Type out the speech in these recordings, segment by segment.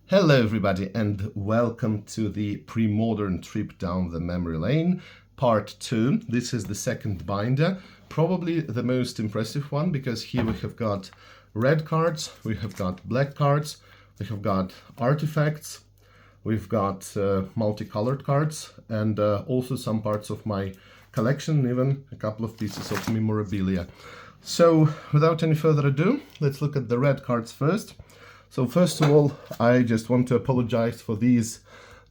Hello everybody and welcome to the Premodern trip down the memory lane, part 2. This is the second binder, probably the most impressive one because here we have got red cards, we have got black cards, we have got artifacts, we've got multicolored cards and also some parts of my collection, even a couple of pieces of memorabilia. So without any further ado, let's look at the red cards first. So first of all, I just want to apologize for these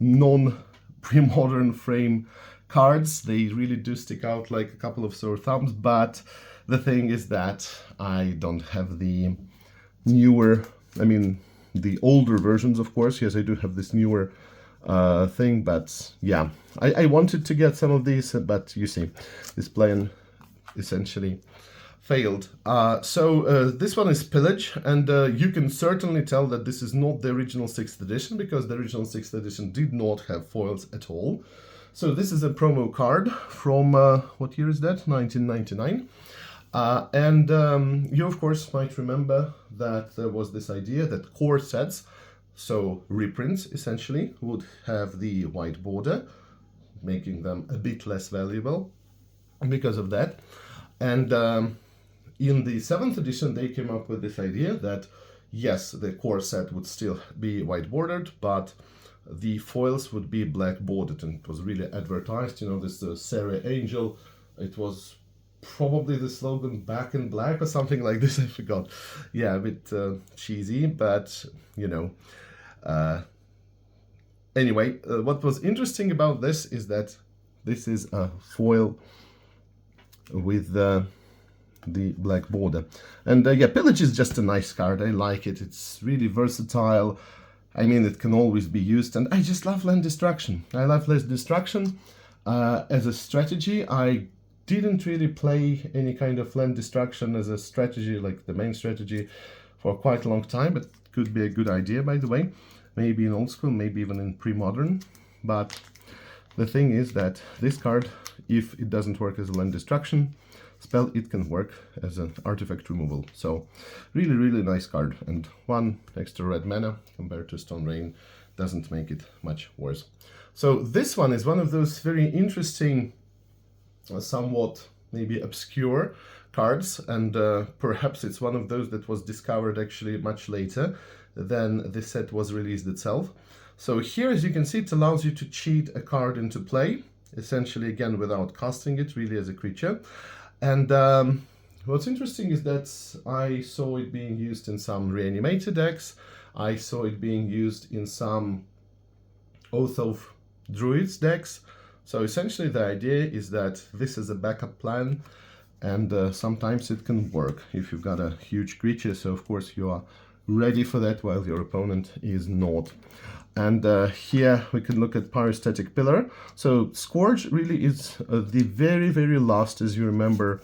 non-Premodern frame cards. They really do stick out like a couple of sore thumbs, but the thing is that I don't have the newer, the older versions, of course. Yes, I do have this newer thing, but yeah, I wanted to get some of these, but you see, this plan essentially failed. This one is Pillage, and you can certainly tell that this is not the original 6th edition because the original 6th edition did not have foils at all. So this is a promo card from, what year is that? 1999. You of course might remember that there was this idea that core sets, so reprints essentially, would have the white border, making them a bit less valuable because of that. And in the 7th edition, they came up with this idea that, yes, the core set would still be white bordered, but the foils would be black bordered, and it was really advertised, you know, this Sarah Angel, it was probably the slogan back in black or something like this, I forgot. Yeah, a bit cheesy, but, you know. Anyway, what was interesting about this is that this is a foil with the black border. And yeah, Pillage is just a nice card. I like it. It's really versatile. I mean, it can always be used, and I just love land destruction. I love land destruction as a strategy. I didn't really play any kind of land destruction as a strategy, like the main strategy, for quite a long time, but it could be a good idea, by the way. Maybe in old school, maybe even in Premodern. But the thing is that this card, if it doesn't work as a land destruction spell, it can work as an artifact removal. So really nice card, and one extra red mana compared to Stone Rain doesn't make it much worse. So this one is one of those very interesting, somewhat maybe obscure cards, and perhaps it's one of those that was discovered actually much later than the set was released itself. So here, as you can see, it allows you to cheat a card into play, essentially again without casting it really as a creature. And what's interesting is that I saw it being used in some reanimated decks. I saw it being used in some Oath of Druids decks. So essentially the idea is that this is a backup plan, and sometimes it can work if you've got a huge creature. So of course you are ready for that while your opponent is not. And here we can look at Pyrostatic Pillar. So Scourge really is the very last, as you remember,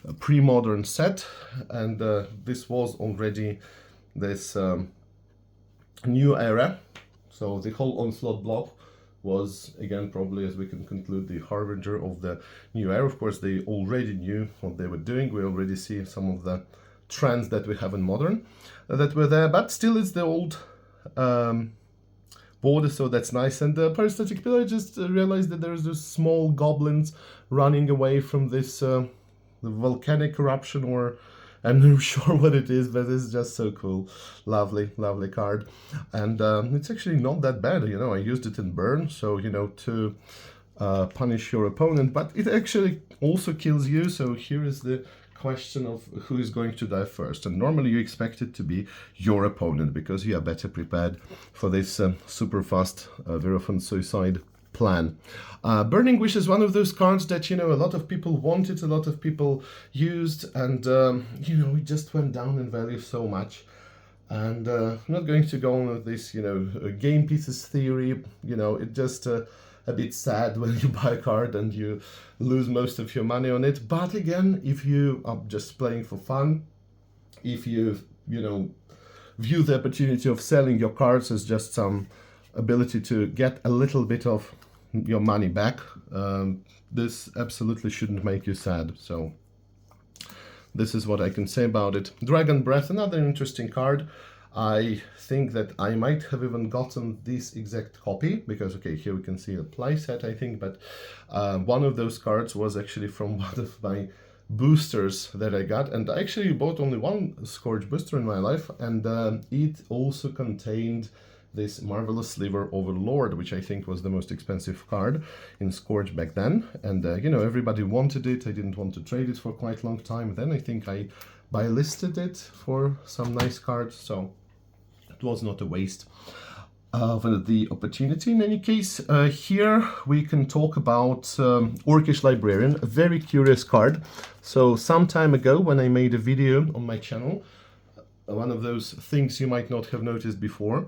Premodern set, and this was already this new era. So the whole Onslaught block was, again, probably, as we can conclude, the harbinger of the new era. Of course, they already knew what they were doing. We already see some of the trends that we have in Modern that were there, but still it's the old border, so that's nice. And the Pyrostatic Pillar just realized that there's those small goblins running away from this the volcanic eruption, or I'm not sure what it is, but it's just so cool. Lovely card. And it's actually not that bad, you know. I used it in Burn, so, you know, to punish your opponent, but it actually also kills you. So here is the question of who is going to die first, and normally you expect it to be your opponent because you are better prepared for this super fast very often suicide plan. Burning Wish is one of those cards that, you know, a lot of people wanted, a lot of people used, and you know, it just went down in value so much. And I'm not going to go on with this, you know, game pieces theory. You know, it just a bit sad when you buy a card and you lose most of your money on it. But again, if you are just playing for fun, if you know, view the opportunity of selling your cards as just some ability to get a little bit of your money back, this absolutely shouldn't make you sad. So this is what I can say about it. Dragon Breath, another interesting card. I think that I might have even gotten this exact copy, because, okay, here we can see a play set, I think, but one of those cards was actually from one of my boosters that I got, and I actually bought only one Scourge booster in my life, and it also contained this Marvelous Sliver Overlord, which I think was the most expensive card in Scourge back then, and you know, everybody wanted it. I didn't want to trade it for quite a long time. Then I think I buy listed it for some nice cards, so it was not a waste of the opportunity. In any case, here we can talk about Orcish Librarian, a very curious card. So some time ago, when I made a video on my channel, one of those things you might not have noticed before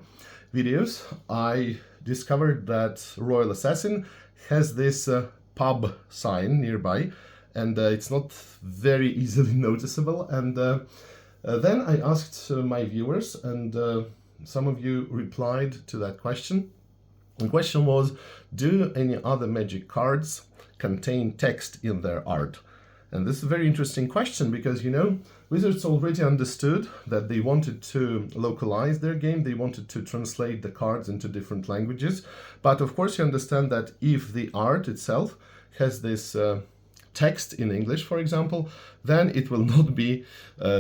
videos, I discovered that Royal Assassin has this pub sign nearby, and it's not very easily noticeable. And then I asked my viewers, and some of you replied to that question. The question was, do any other Magic cards contain text in their art? And this is a very interesting question, because, you know, Wizards already understood that they wanted to localize their game, they wanted to translate the cards into different languages. But of course you understand that if the art itself has this text in English, for example, then it will not be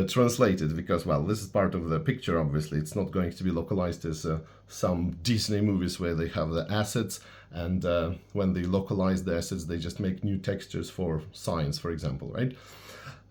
translated, because, well, this is part of the picture, obviously. It's not going to be localized as some Disney movies where they have the assets, and when they localize the assets, they just make new textures for science, for example, right?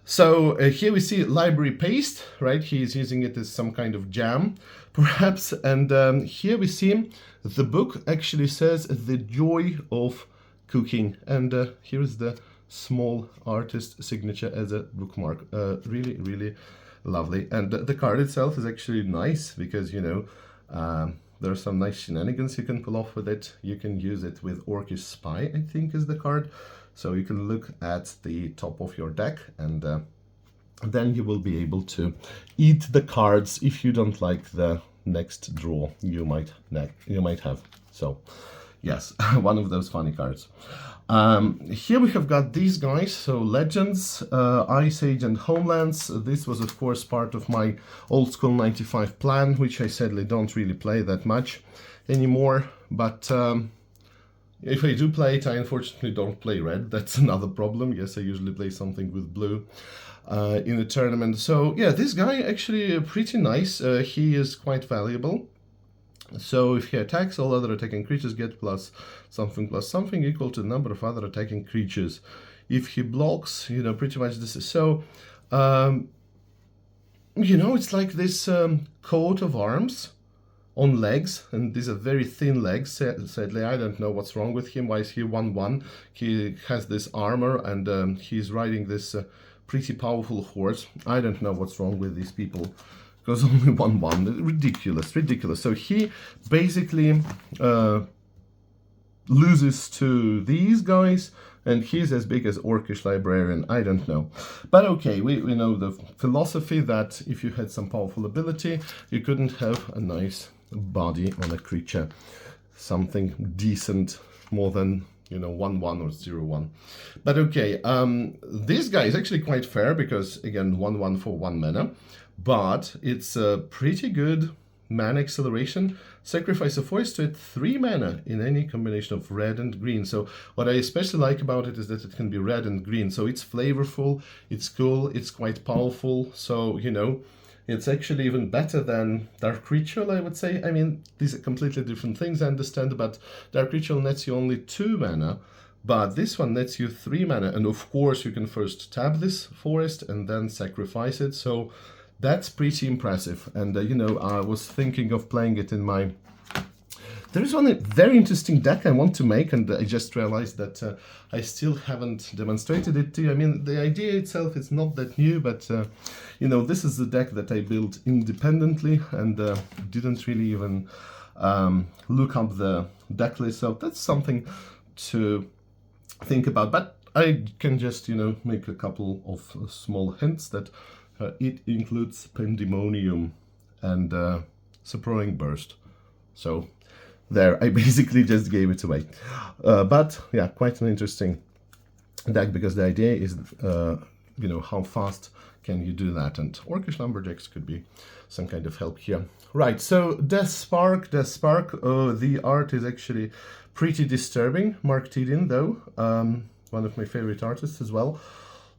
So here we see library paste, right? He is using it as some kind of jam, perhaps. And here we see the book actually says The Joy of Cooking. And here is the small artist signature as a bookmark. Really, really lovely. And the card itself is actually nice, because, you know, there are some nice shenanigans you can pull off with it. You can use it with Orcish Spy, I think is the card. So you can look at the top of your deck, and then you will be able to eat the cards if you don't like the next draw you might have. So yes, one of those funny cards. Here we have got these guys, so Legends, Ice Age and Homelands. This was of course part of my old school 95 plan, which I sadly don't really play that much anymore, but if I do play it, I unfortunately don't play red. That's another problem. Yes, I usually play something with blue in a tournament. So yeah, this guy actually pretty nice. He is quite valuable. So if he attacks, all other attacking creatures get plus something equal to the number of other attacking creatures. If he blocks, you know, pretty much this is so. You know, it's like this coat of arms on legs, and these are very thin legs. Sadly, I don't know what's wrong with him. Why is he 1/1? He has this armor, and he's riding this pretty powerful horse. I don't know what's wrong with these people, because only 1/1. Ridiculous. So he basically loses to these guys, and he's as big as Orcish Librarian. I don't know. But okay, we know the philosophy that if you had some powerful ability, you couldn't have a nice body on a creature, something decent, more than, you know, 1/1 or 0/1. But okay, this guy is actually quite fair, because again, 1/1 for 1 mana, but it's a pretty good mana acceleration. Sacrifice a forest to it 3 mana in any combination of red and green. So what I especially like about it is that it can be red and green, so it's flavorful, it's cool, it's quite powerful. So, you know, it's actually even better than Dark Ritual, I would say. I mean, these are completely different things, I understand, but Dark Ritual nets you only 2 mana, but this one nets you 3 mana. And of course, you can first tap this forest and then sacrifice it. So that's pretty impressive. And, you know, I was thinking of playing it in my... There's one very interesting deck I want to make, and I just realized that I still haven't demonstrated it to you. I mean, the idea itself is not that new, but, you know, this is the deck that I built independently, and didn't really even look up the deck list, so that's something to think about. But I can just, you know, make a couple of small hints that it includes Pandemonium and Supporting Burst. So there, I basically just gave it away. But yeah, quite an interesting deck, because the idea is, you know, how fast can you do that? And Orcish Lumberjacks could be some kind of help here. Right, so Death Spark, the art is actually pretty disturbing. Mark Tidin, though, one of my favorite artists as well.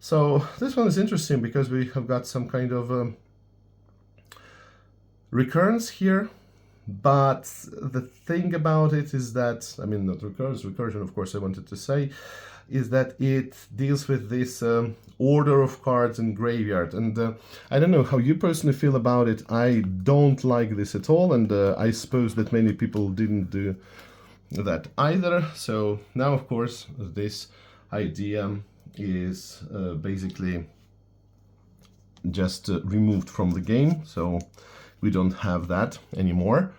So this one is interesting because we have got some kind of recurrence here. But the thing about it is that, I mean, not recursion, of course, I wanted to say, is that it deals with this order of cards in graveyard. And I don't know how you personally feel about it. I don't like this at all, and I suppose that many people didn't do that either. So now, of course, this idea is basically just removed from the game. So we don't have that anymore.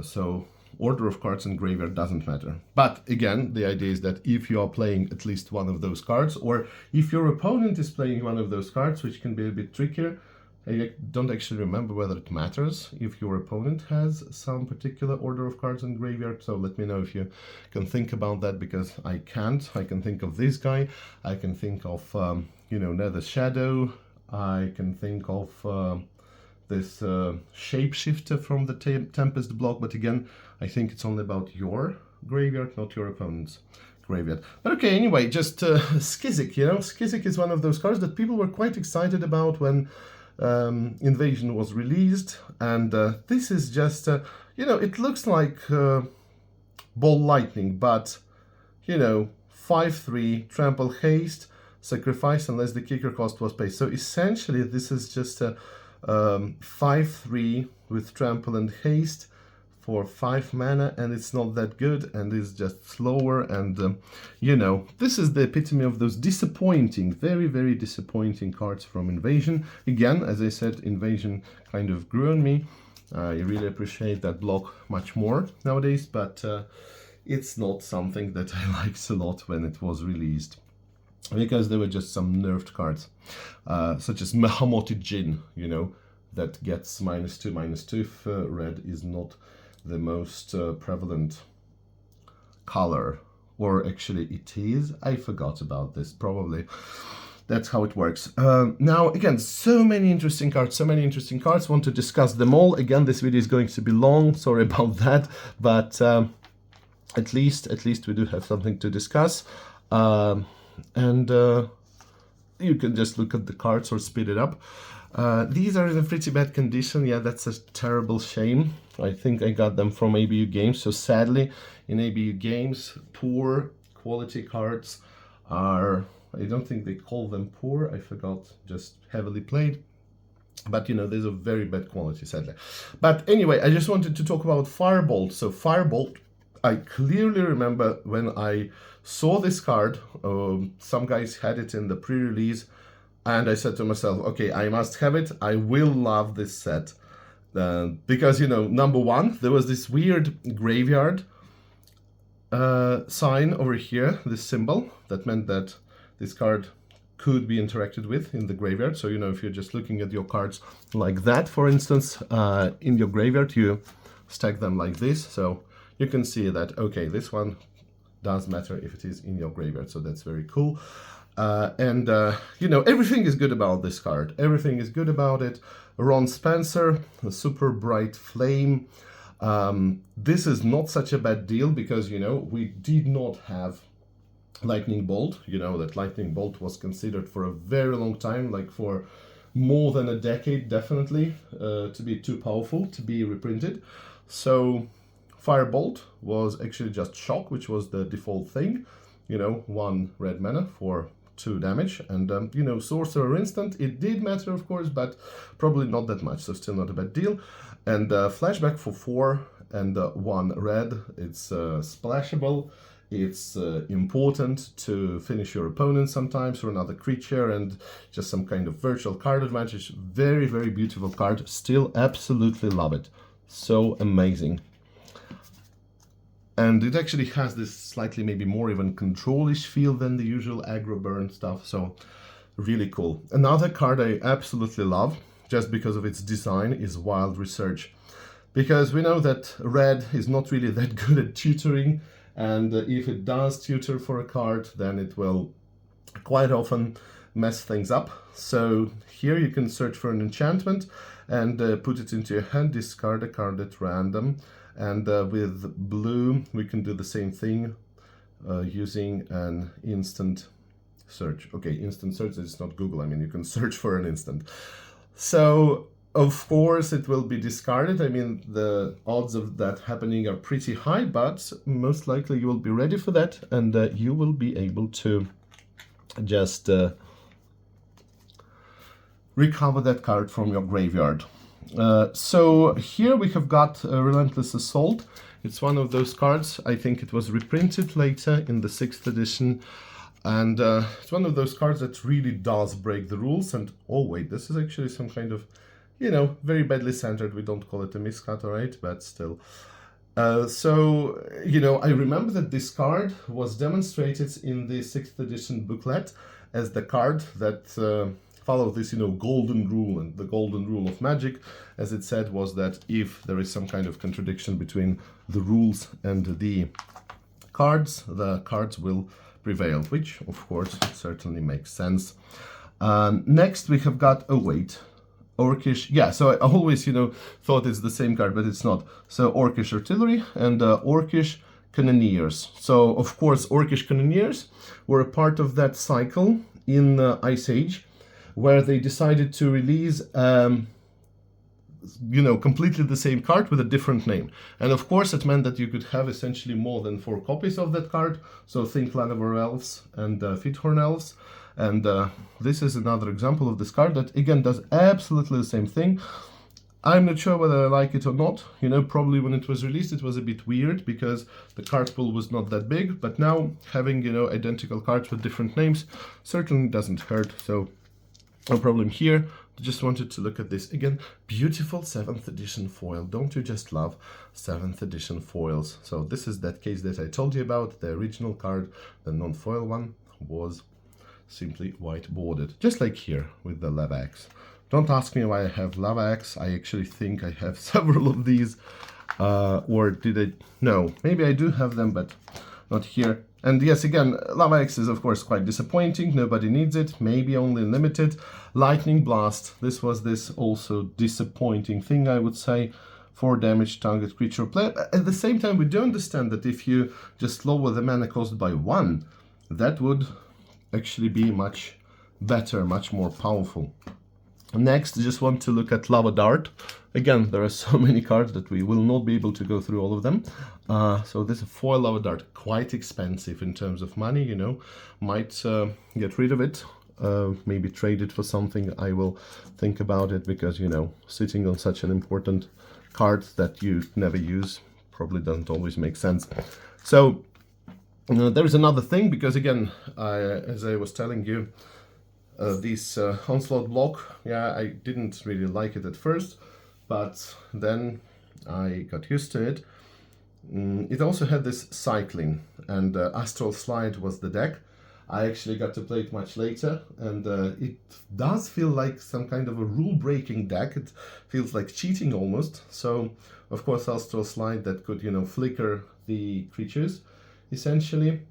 So order of cards in graveyard doesn't matter. But again, the idea is that if you are playing at least one of those cards, or if your opponent is playing one of those cards, which can be a bit trickier, I don't actually remember whether it matters if your opponent has some particular order of cards in graveyard. So let me know if you can think about that, because I can't. I can think of this guy. I can think of, you know, Nether Shadow. I can think of this shapeshifter from the Tempest block, but again, I think it's only about your graveyard, not your opponent's graveyard. But okay, anyway, just Skizik, you know, Skizik is one of those cards that people were quite excited about when Invasion was released, and this is just, you know, it looks like Ball Lightning, but, you know, 5/3, trample, haste, sacrifice unless the kicker cost was paid. So essentially, this is just a 5/3 with trample and haste for 5 mana, and it's not that good, and it's just slower, and you know, this is the epitome of those disappointing, very, very disappointing cards from Invasion. Again, as I said, Invasion kind of grew on me. I really appreciate that block much more nowadays, but it's not something that I liked a lot when it was released, because there were just some nerfed cards, such as Mahamoti Jin, you know, that gets -2/-2 if red is not the most prevalent color. Or actually it is, I forgot about this, probably. That's how it works. Now, again, so many interesting cards, want to discuss them all. Again, this video is going to be long, sorry about that, but at least we do have something to discuss. And you can just look at the cards or speed it up. These are in a pretty bad condition. Yeah, that's a terrible shame. I think I got them from ABU Games. So sadly, in ABU Games, poor quality cards are, I don't think they call them poor, I forgot, just heavily played. But, you know, there's a very bad quality, sadly. But anyway, I just wanted to talk about Firebolt. So Firebolt, I clearly remember when I saw this card, some guys had it in the pre-release, and I said to myself, okay, I must have it. I will love this set. Because, you know, number one, there was this weird graveyard sign over here, this symbol, that meant that this card could be interacted with in the graveyard. So, you know, if you're just looking at your cards like that, for instance, in your graveyard, you stack them like this. So you can see that, okay, this one does matter if it is in your graveyard. So that's very cool. You know, everything is good about this card. Everything is good about it. Ron Spencer, a super bright flame. This is not such a bad deal because, you know, we did not have Lightning Bolt. You know that Lightning Bolt was considered for a very long time, like for more than a decade, definitely, to be too powerful to be reprinted. So Firebolt was actually just Shock, which was the default thing. You know, 1 red mana for 2 damage, and you know, Sorcerer Instant, it did matter, of course, but probably not that much, so still not a bad deal. And Flashback for 4 and 1 red, it's splashable, it's important to finish your opponent sometimes or another creature, and just some kind of virtual card advantage. Very, very beautiful card, still absolutely love it, so amazing. And it actually has this slightly maybe more even control-ish feel than the usual aggro burn stuff, so really cool. Another card I absolutely love, just because of its design, is Wild Research. Because we know that red is not really that good at tutoring, and if it does tutor for a card, then it will quite often mess things up. So here you can search for an enchantment and put it into your hand, discard a card at random. And with blue, we can do the same thing using an instant search. Okay, instant search is not Google. I mean, you can search for an instant. So, of course, it will be discarded. I mean, the odds of that happening are pretty high, but most likely you will be ready for that, and you will be able to just recover that card from your graveyard. So here we have got Relentless Assault. It's one of those cards. I think it was reprinted later in the 6th edition. And it's one of those cards that really does break the rules. And oh wait, this is actually some kind of, you know, very badly centered. We don't call it a miscut, alright, but still. So, you know, I remember that this card was demonstrated in the 6th edition booklet as the card that followed this, you know, golden rule. And the golden rule of Magic, as it said, was that if there is some kind of contradiction between the rules and the cards will prevail, which of course certainly makes sense. Next we have got, oh wait, Orcish, yeah, so I always, you know, thought it's the same card, but it's not. So Orcish Artillery and Orcish Cannoneers. So of course Orcish Cannoneers were a part of that cycle in Ice Age, where they decided to release you know, completely the same card with a different name. And of course it meant that you could have essentially more than 4 copies of that card. So think Llanowar Elves and Fithorn Elves. And this is another example of this card that again does absolutely the same thing. I'm not sure whether I like it or not. You know, probably when it was released it was a bit weird because the card pool was not that big. But now having, you know, identical cards with different names certainly doesn't hurt. So no problem here. Just wanted to look at this again. Beautiful 7th edition foil. Don't you just love 7th edition foils? So this is that case that I told you about. The original card, the non-foil one, was simply white bordered, just like here with the Lava Axe. Don't ask me why I have Lava Axe. I actually think I have several of these, or did I? No, maybe I do have them, but not here. And yes, again, Lava Axe is of course quite disappointing. Nobody needs it. Maybe only limited. Lightning Blast. This was this also disappointing thing, I would say. 4 damage target creature player. At the same time, we do understand that if you just lower the mana cost by 1, that would actually be much better, much more powerful. Next, I just want to look at Lava Dart. Again, there are so many cards that we will not be able to go through all of them. So this is foil Lava Dart, quite expensive in terms of money, you know. Might get rid of it, maybe trade it for something. I will think about it because, you know, sitting on such an important card that you never use probably doesn't always make sense. So there is another thing, because again, as I was telling you, this Onslaught block, yeah, I didn't really like it at first, but then I got used to it. It also had this cycling, and Astral Slide was the deck. I actually got to play it much later, and it does feel like some kind of a rule-breaking deck. It feels like cheating almost. So, of course, Astral Slide that could, you know, flicker the creatures, essentially,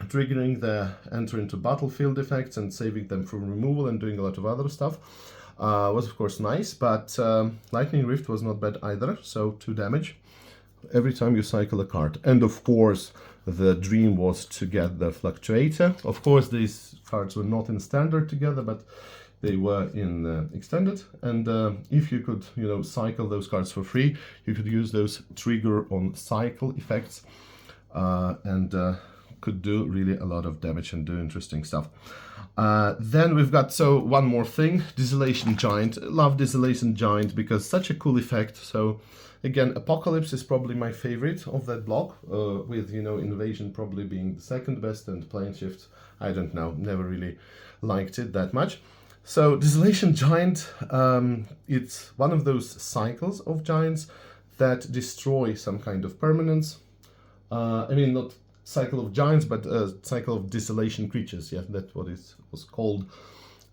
triggering the enter into battlefield effects and saving them from removal and doing a lot of other stuff. Was of course nice, but Lightning Rift was not bad either, so 2 damage every time you cycle a card. And of course the dream was to get the Fluctuator. Of course these cards were not in standard together, but they were in extended, and if you could, you know, cycle those cards for free, you could use those trigger on cycle effects and could do really a lot of damage and do interesting stuff. Then we've got, so one more thing, Desolation Giant. Love Desolation Giant because such a cool effect. So again, Apocalypse is probably my favorite of that block, with, you know, Invasion probably being the second best, and Plane Shift, I don't know, never really liked it that much. So Desolation Giant, it's one of those cycles of giants that destroy some kind of permanence. I mean, not cycle of giants, but cycle of desolation creatures. Yeah, that's what it was called.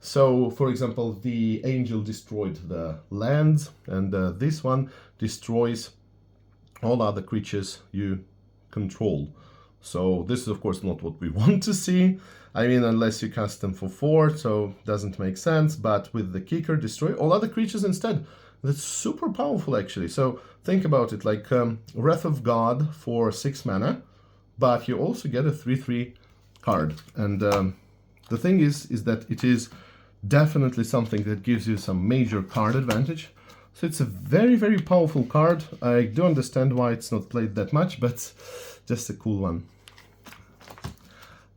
So, for example, the Angel destroyed the lands, and this one destroys all other creatures you control. So this is of course not what we want to see. I mean, unless you cast them for 4, so doesn't make sense. But with the kicker, destroy all other creatures instead. That's super powerful actually. So think about it, like Wrath of God for 6 mana, but you also get a 3/3 card. And the thing is that it is definitely something that gives you some major card advantage. So it's a very, very powerful card. I do understand why it's not played that much, but just a cool one.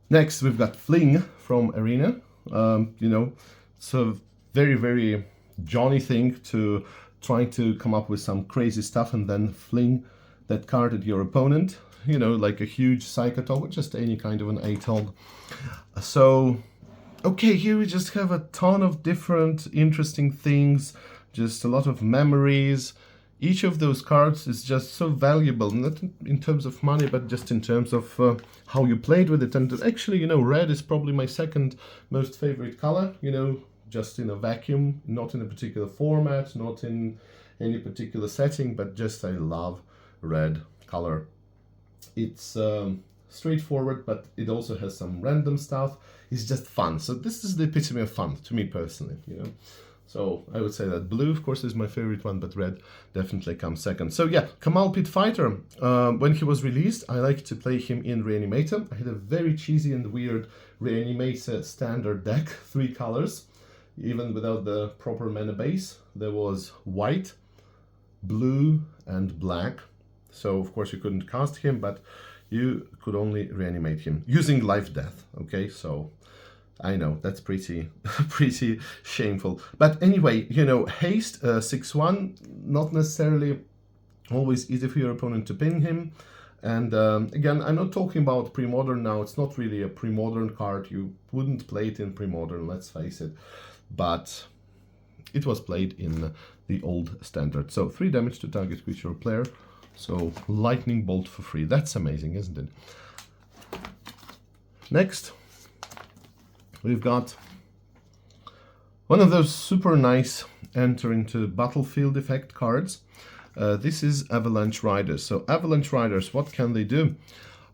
Next, we've got Fling from Arena. You know, it's a very, very Johnny thing to try to come up with some crazy stuff and then fling that card at your opponent. You know, like a huge Psychotog or just any kind of an ATOG. So, okay, here we just have a ton of different interesting things. Just a lot of memories. Each of those cards is just so valuable, not in terms of money, but just in terms of how you played with it. And actually, you know, red is probably my second most favorite color, you know, just in a vacuum, not in a particular format, not in any particular setting, but just I love red color. It's straightforward, but it also has some random stuff. It's just fun. So this is the epitome of fun to me personally, you know. So I would say that blue, of course, is my favorite one, but red definitely comes second. So yeah, Kamal Pit Fighter. When he was released, I liked to play him in Reanimator. I had a very cheesy and weird Reanimator standard deck, 3 colors, even without the proper mana base. There was white, blue, and black. So of course you couldn't cast him, but you could only reanimate him using life death. Okay, so I know that's pretty shameful. But anyway, you know, haste 6/1, not necessarily always easy for your opponent to ping him. And again, I'm not talking about Premodern now. It's not really a Premodern card. You wouldn't play it in Premodern, let's face it. But it was played in the old standard. So 3 damage to target creature or player. So lightning bolt for free. That's amazing, isn't it? Next, we've got one of those super nice enter into battlefield effect cards. This is Avalanche Riders. So Avalanche Riders, what can they do?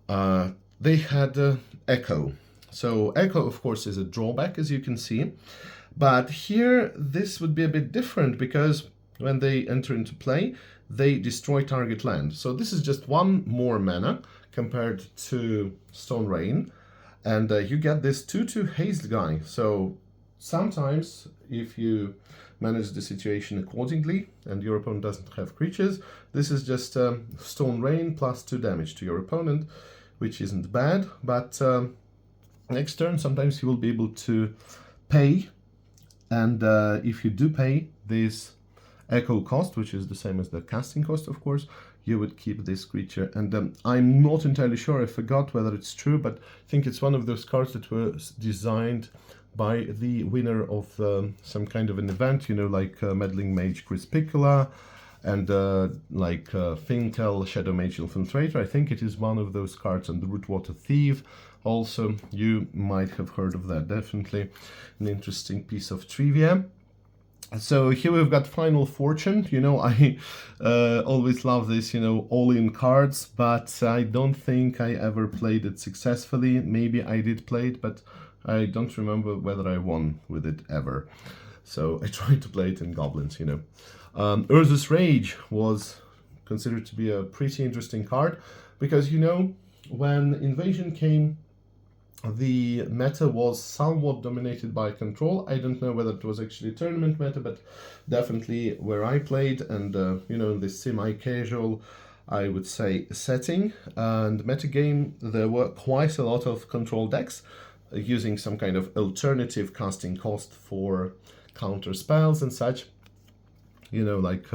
They had Echo. So Echo, of course, is a drawback, as you can see. But here, this would be a bit different because when they enter into play, they destroy target land. So this is just 1 more mana compared to Stone Rain. And you get this 2/2 haste guy. So sometimes if you manage the situation accordingly and your opponent doesn't have creatures, this is just Stone Rain plus 2 damage to your opponent, which isn't bad. But next turn, sometimes you will be able to pay. And if you do pay this Echo cost, which is the same as the casting cost, of course, you would keep this creature. And I'm not entirely sure, I forgot whether it's true, but I think it's one of those cards that was designed by the winner of some kind of an event, you know, like Meddling Mage Chris Piccola and like Finkel Shadow Mage Infiltrator. I think it is one of those cards, and the Rootwater Thief also, you might have heard of that. Definitely an interesting piece of trivia. So here we've got Final Fortune. You know, I always love this, you know, all-in cards, but I don't think I ever played it successfully. Maybe I did play it, but I don't remember whether I won with it ever. So I tried to play it in Goblins, you know. Urza's Rage was considered to be a pretty interesting card because, you know, when Invasion came, the meta was somewhat dominated by control. I don't know whether it was actually tournament meta, but definitely where I played and, you know, in this semi-casual, I would say, setting and metagame, there were quite a lot of control decks using some kind of alternative casting cost for counter spells and such. You know, like,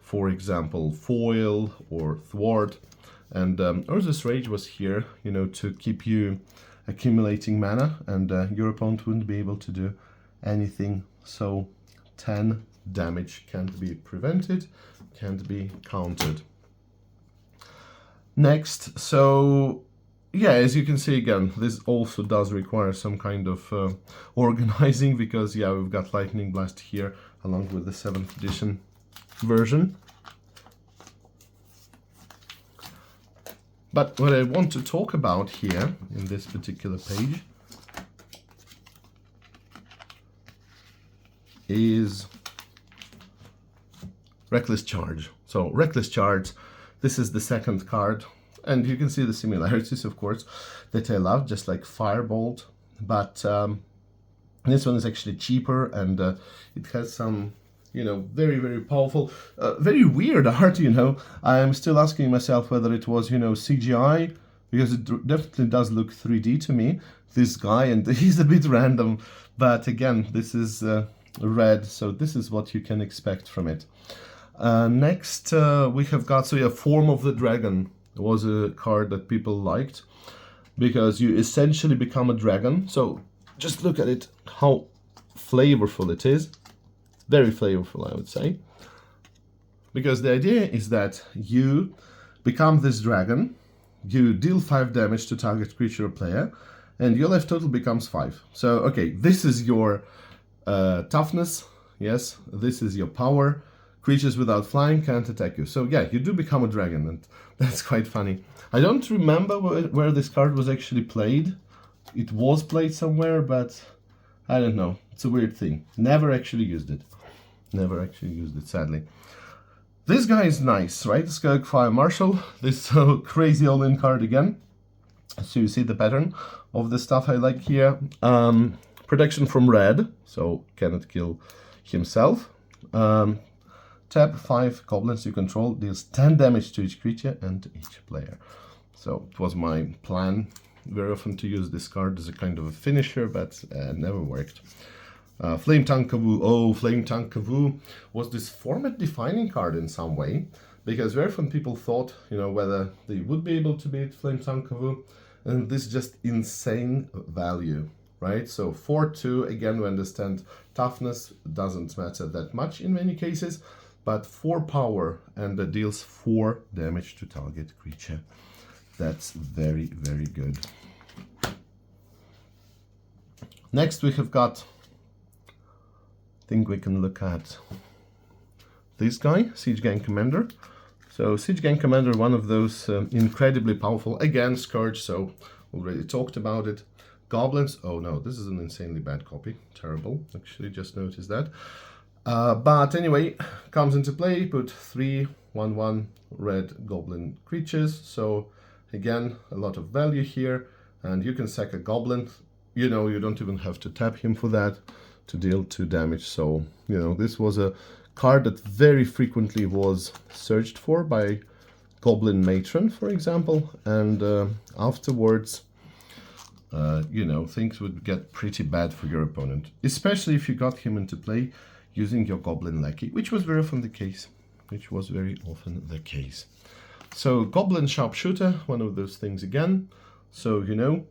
for example, Foil or Thwart. And Urza's Rage was here, you know, to keep you accumulating mana, and your opponent wouldn't be able to do anything. So 10 damage can't be prevented, can't be countered. Next, so yeah, as you can see again, this also does require some kind of organizing because, yeah, we've got Lightning Blast here along with the 7th edition version. But what I want to talk about here in this particular page is Reckless Charge. So Reckless Charge, this is the second card, and you can see the similarities, of course, that I love, just like Firebolt, but this one is actually cheaper, and it has some, you know, very, very powerful, very weird art, you know. I'm still asking myself whether it was, you know, CGI, because it definitely does look 3D to me, this guy, and he's a bit random, but again, this is red, so this is what you can expect from it. Next, we have got, so yeah, Form of the Dragon was a card that people liked, because you essentially become a dragon. So just look at it, how flavorful it is. Very flavorful, I would say. Because the idea is that you become this dragon, you deal 5 damage to target creature or player, and your life total becomes 5. So, okay, this is your toughness, yes, this is your power. Creatures without flying can't attack you. So yeah, you do become a dragon, and that's quite funny. I don't remember where this card was actually played. It was played somewhere, but I don't know. It's a weird thing. Never actually used it. Never actually used it, sadly. This guy is nice, right? Skirk Fire Marshal. This crazy all-in card again. So you see the pattern of the stuff I like here. Protection from red, so cannot kill himself. Tap 5 goblins you control, deals 10 damage to each creature and each player. So it was my plan very often to use this card as a kind of a finisher, but never worked. Flame Tongue Kavoo. Oh, Flame Tongue Kavoo was this format defining card in some way, because very often people thought, you know, whether they would be able to beat Flame Tongue Kavoo, and this just insane value, right? So 4/2, again, we understand toughness doesn't matter that much in many cases, but 4 power, and that deals 4 damage to target creature. That's very, very good. Next we have got, I think we can look at this guy, Siege Gang Commander. So Siege Gang Commander, one of those incredibly powerful, again Scourge, so already talked about it. Goblins, oh no, this is an insanely bad copy, terrible, actually just noticed that. But anyway, comes into play, put 3 1/1 red goblin creatures, so again, a lot of value here, and you can sack a goblin, you know, you don't even have to tap him for that to deal 2 damage, so, you know, this was a card that very frequently was searched for by Goblin Matron, for example, and afterwards, you know, things would get pretty bad for your opponent, especially if you got him into play using your Goblin Lackey, which was very often the case. So Goblin Sharpshooter, one of those things again. So, you know,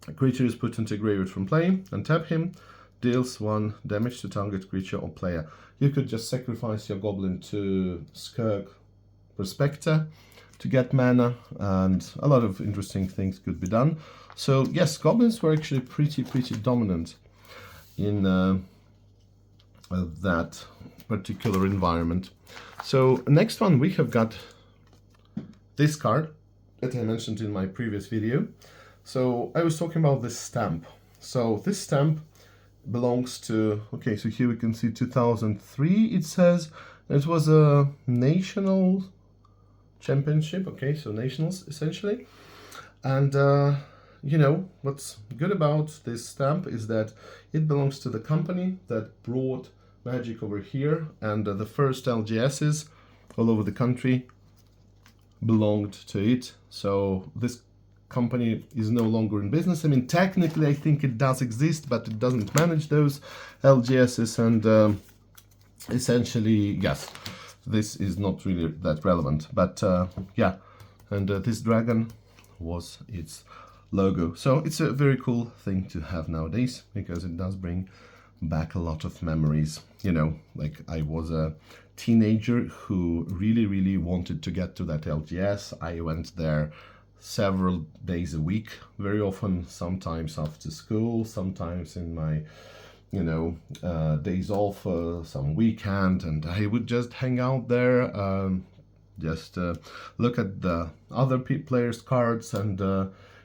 a creature is put into graveyard from play, and tap him, deals 1 damage to target creature or player. You could just sacrifice your Goblin to Skirk Prospector to get mana, and a lot of interesting things could be done. So yes, Goblins were actually pretty dominant in that particular environment. So next one we have got this card that I mentioned in my previous video. So I was talking about this stamp. So this stamp belongs to, okay, so here we can see 2003 it says. It was a national championship, okay, so nationals essentially. And you know, what's good about this stamp is that it belongs to the company that brought Magic over here, and the first LGSs all over the country belonged to it. So this company is no longer in business. I mean, technically I think it does exist, but it doesn't manage those LGSs, and essentially, yes, this is not really that relevant. But yeah, and this dragon was its logo. So it's a very cool thing to have nowadays, because it does bring back a lot of memories. You know, like I was a teenager who really wanted to get to that LGS. I went there several days a week, very often, sometimes after school, sometimes in my, you know, days off, some weekend, and I would just hang out there, Just look at the other players' cards, and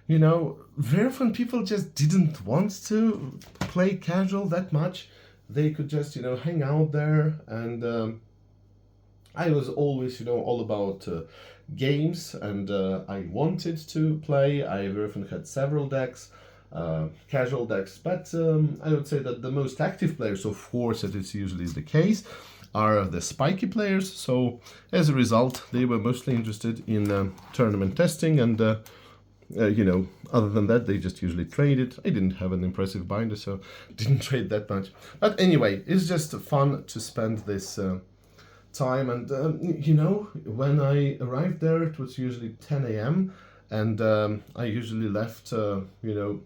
you know, very often people just didn't want to play casual that much. They could just, you know, hang out there, and I was always, you know, all about games, and I wanted to play. I very often had several decks, casual decks, but I would say that the most active players, of course, that is usually the case, are the spiky players. So as a result, they were mostly interested in tournament testing, and you know, other than that, they just usually traded. I didn't have an impressive binder, so didn't trade that much. But anyway, it's just fun to spend this time. And you know, when I arrived there, it was usually 10 a.m. and I usually left, you know,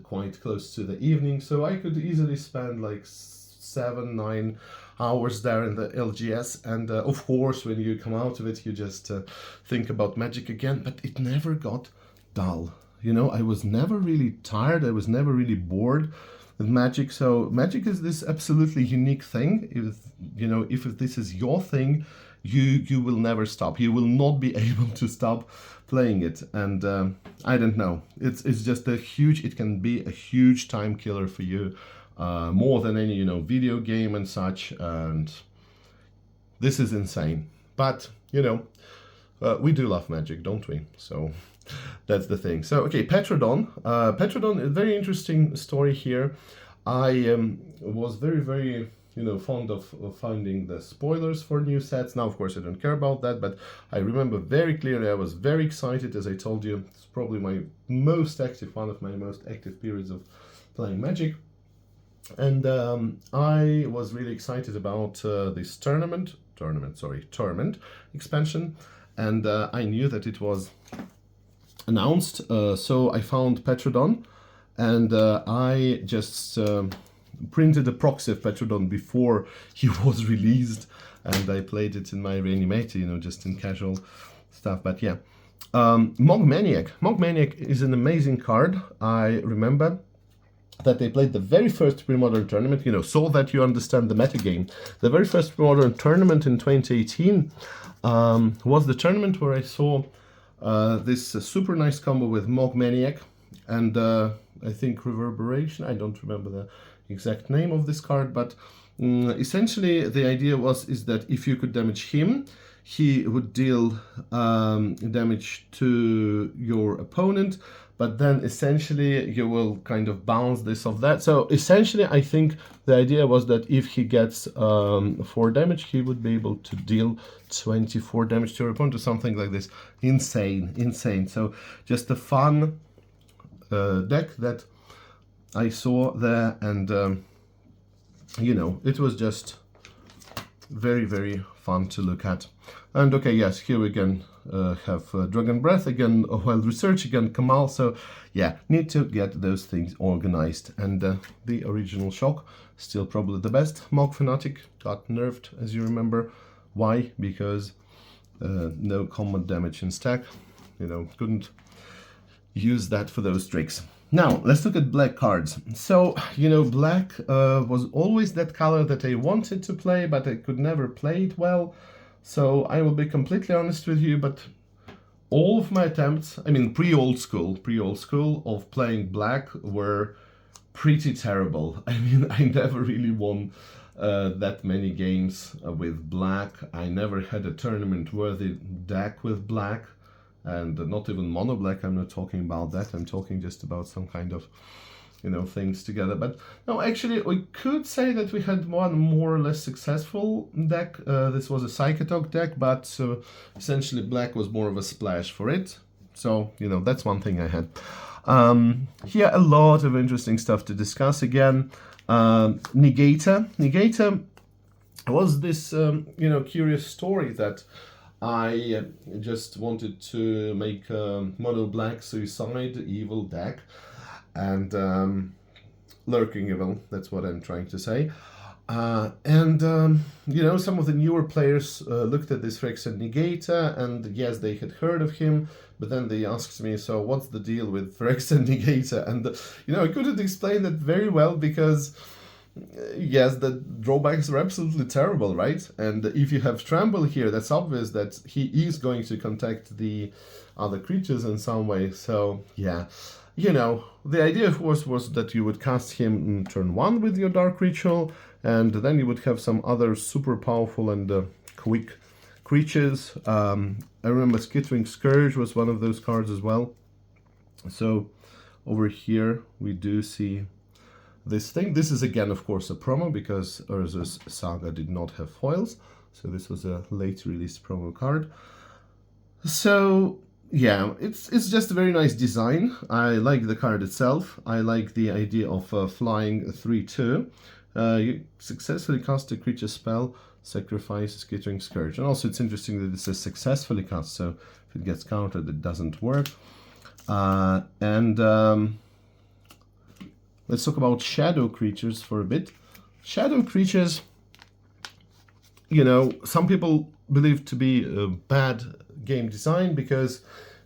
quite close to the evening, so I could easily spend like 7-9 hours there in the LGS. And of course, when you come out of it, you just think about Magic again, but it never got dull. You know, I was never really tired, I was never really bored with Magic. So Magic is this absolutely unique thing. If you know, if this is your thing, you will never stop. You will not be able to stop playing it. And I don't know, it's just a huge, it can be a huge time killer for you, more than any, you know, video game and such. And this is insane. But you know, we do love Magic, don't we? So that's the thing. So okay, Petron. Petron, a very interesting story here. I was very, you know, fond of finding the spoilers for new sets. Now, of course, I don't care about that, but I remember very clearly I was very excited. As I told you, it's probably my most active, one of my most active periods of playing Magic. And I was really excited about this tournament expansion. And I knew that it was announced, so I found Petron, and I just printed a proxy of Petron before he was released, and I played it in my Reanimator, you know, just in casual stuff. But yeah, Mogmaniac. Mogmaniac is an amazing card. I remember that they played the very first Premodern tournament, you know, so that you understand the metagame. The very first Premodern tournament in 2018 was the tournament where I saw this super nice combo with Mogmaniac and I think Reverberation. I don't remember the exact name of this card, but essentially the idea is that if you could damage him, he would deal damage to your opponent, but then essentially you will kind of bounce this off that. So essentially I think the idea was that if he gets 4 damage, he would be able to deal 24 damage to your opponent or something like this. Insane. So just a fun deck that I saw there, and you know, it was just very fun to look at. And okay, yes, here we again have Dragon Breath again, Wild Research again, Kamal. So yeah, need to get those things organized. And the original Shock, still probably the best. Mog Fanatic got nerfed, as you remember. Why? Because no combat damage in stack. You know, couldn't use that for those tricks. Now, let's look at black cards. So, you know, black was always that color that I wanted to play, but I could never play it well. So I will be completely honest with you, but all of my attempts, I mean, pre-old school of playing black were pretty terrible. I mean, I never really won that many games with black. I never had a tournament-worthy deck with black. And not even mono black. I'm not talking about that. I'm talking just about some kind of, you know, things together. But no, actually, we could say that we had one more or less successful deck. This was a Psychotalk deck, but essentially black was more of a splash for it. So, you know, that's one thing I had. Here, a lot of interesting stuff to discuss again. Negator. Negator was this, you know, curious story that I just wanted to make a mono black suicide evil deck, and lurking evil, that's what I'm trying to say. You know, some of the newer players looked at this Phyrexian Negator, and yes, they had heard of him, but then they asked me, so what's the deal with Phyrexian Negator? And, you know, I couldn't explain that very well because Yes, the drawbacks are absolutely terrible, right? And if you have Trample here, that's obvious that he is going to contact the other creatures in some way. So, yeah. You know, the idea, of course, was that you would cast him in turn 1 with your Dark Ritual, and then you would have some other super powerful and quick creatures. I remember Skittering Scourge was one of those cards as well. So, over here, we do see this thing. This is again, of course, a promo because Urza's Saga did not have foils. So this was a late release promo card. So yeah, it's just a very nice design. I like the card itself. I like the idea of flying 3/2. You successfully cast a creature spell, sacrifice Skittering Scourge. And also it's interesting that it says successfully cast, so if it gets countered, it doesn't work. Let's talk about shadow creatures for a bit. Shadow creatures, you know, some people believe to be a bad game design because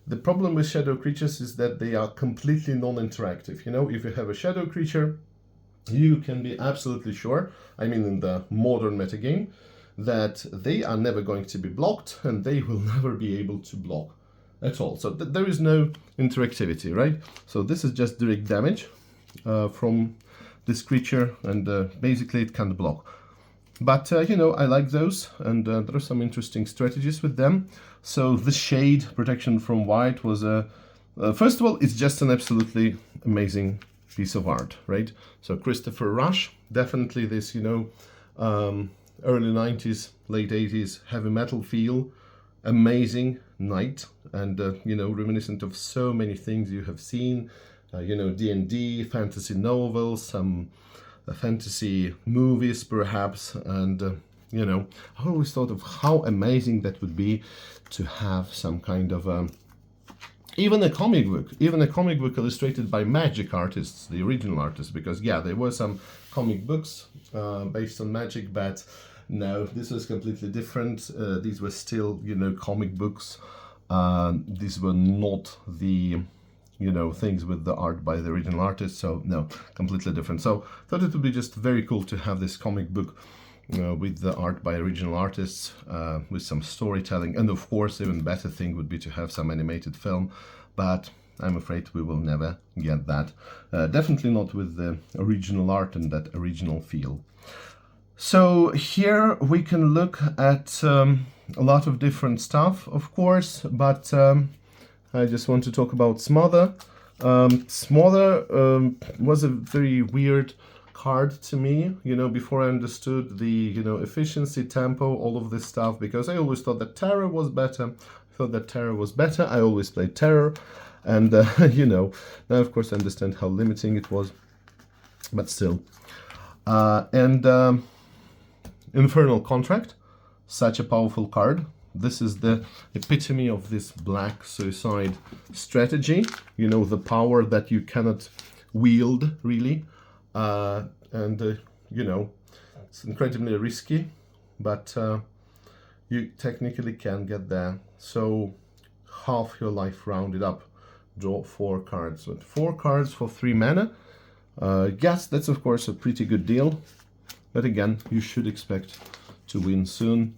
the problem with shadow creatures is that they are completely non-interactive. You know, if you have a shadow creature, you can be absolutely sure, I mean in the modern metagame, that they are never going to be blocked and they will never be able to block at all. So there is no interactivity, right? So this is just direct damage from this creature, and basically it can't block. But you know, I like those, and there are some interesting strategies with them. So the Shade protection from white was first of all, it's just an absolutely amazing piece of art, right? So Christopher Rush, definitely this, you know, early 90s, late 80s heavy metal feel, amazing knight, and you know, reminiscent of so many things you have seen. You know, D&D, fantasy novels, some fantasy movies perhaps, and you know, I always thought of how amazing that would be to have some kind of even a comic book illustrated by Magic artists, the original artists, because yeah, there were some comic books based on Magic, but no, this was completely different. These were still, you know, comic books. These were not the, you know, things with the art by the original artist, so no, completely different. So I thought it would be just very cool to have this comic book with the art by original artists, with some storytelling, and of course even better thing would be to have some animated film, but I'm afraid we will never get that. Definitely not with the original art and that original feel. So here we can look at a lot of different stuff, of course, but I just want to talk about Smother. Smother was a very weird card to me, you know, before I understood the, you know, efficiency, tempo, all of this stuff, because I always thought that Terror was better. I always played Terror, and, you know, now of course I understand how limiting it was, but still. Infernal Contract, such a powerful card. This is the epitome of this black suicide strategy, you know, the power that you cannot wield, really. You know, it's incredibly risky, but you technically can get there. So half your life rounded up, draw 4 cards. With 4 cards for 3 mana, yes, that's of course a pretty good deal, but again, you should expect to win soon.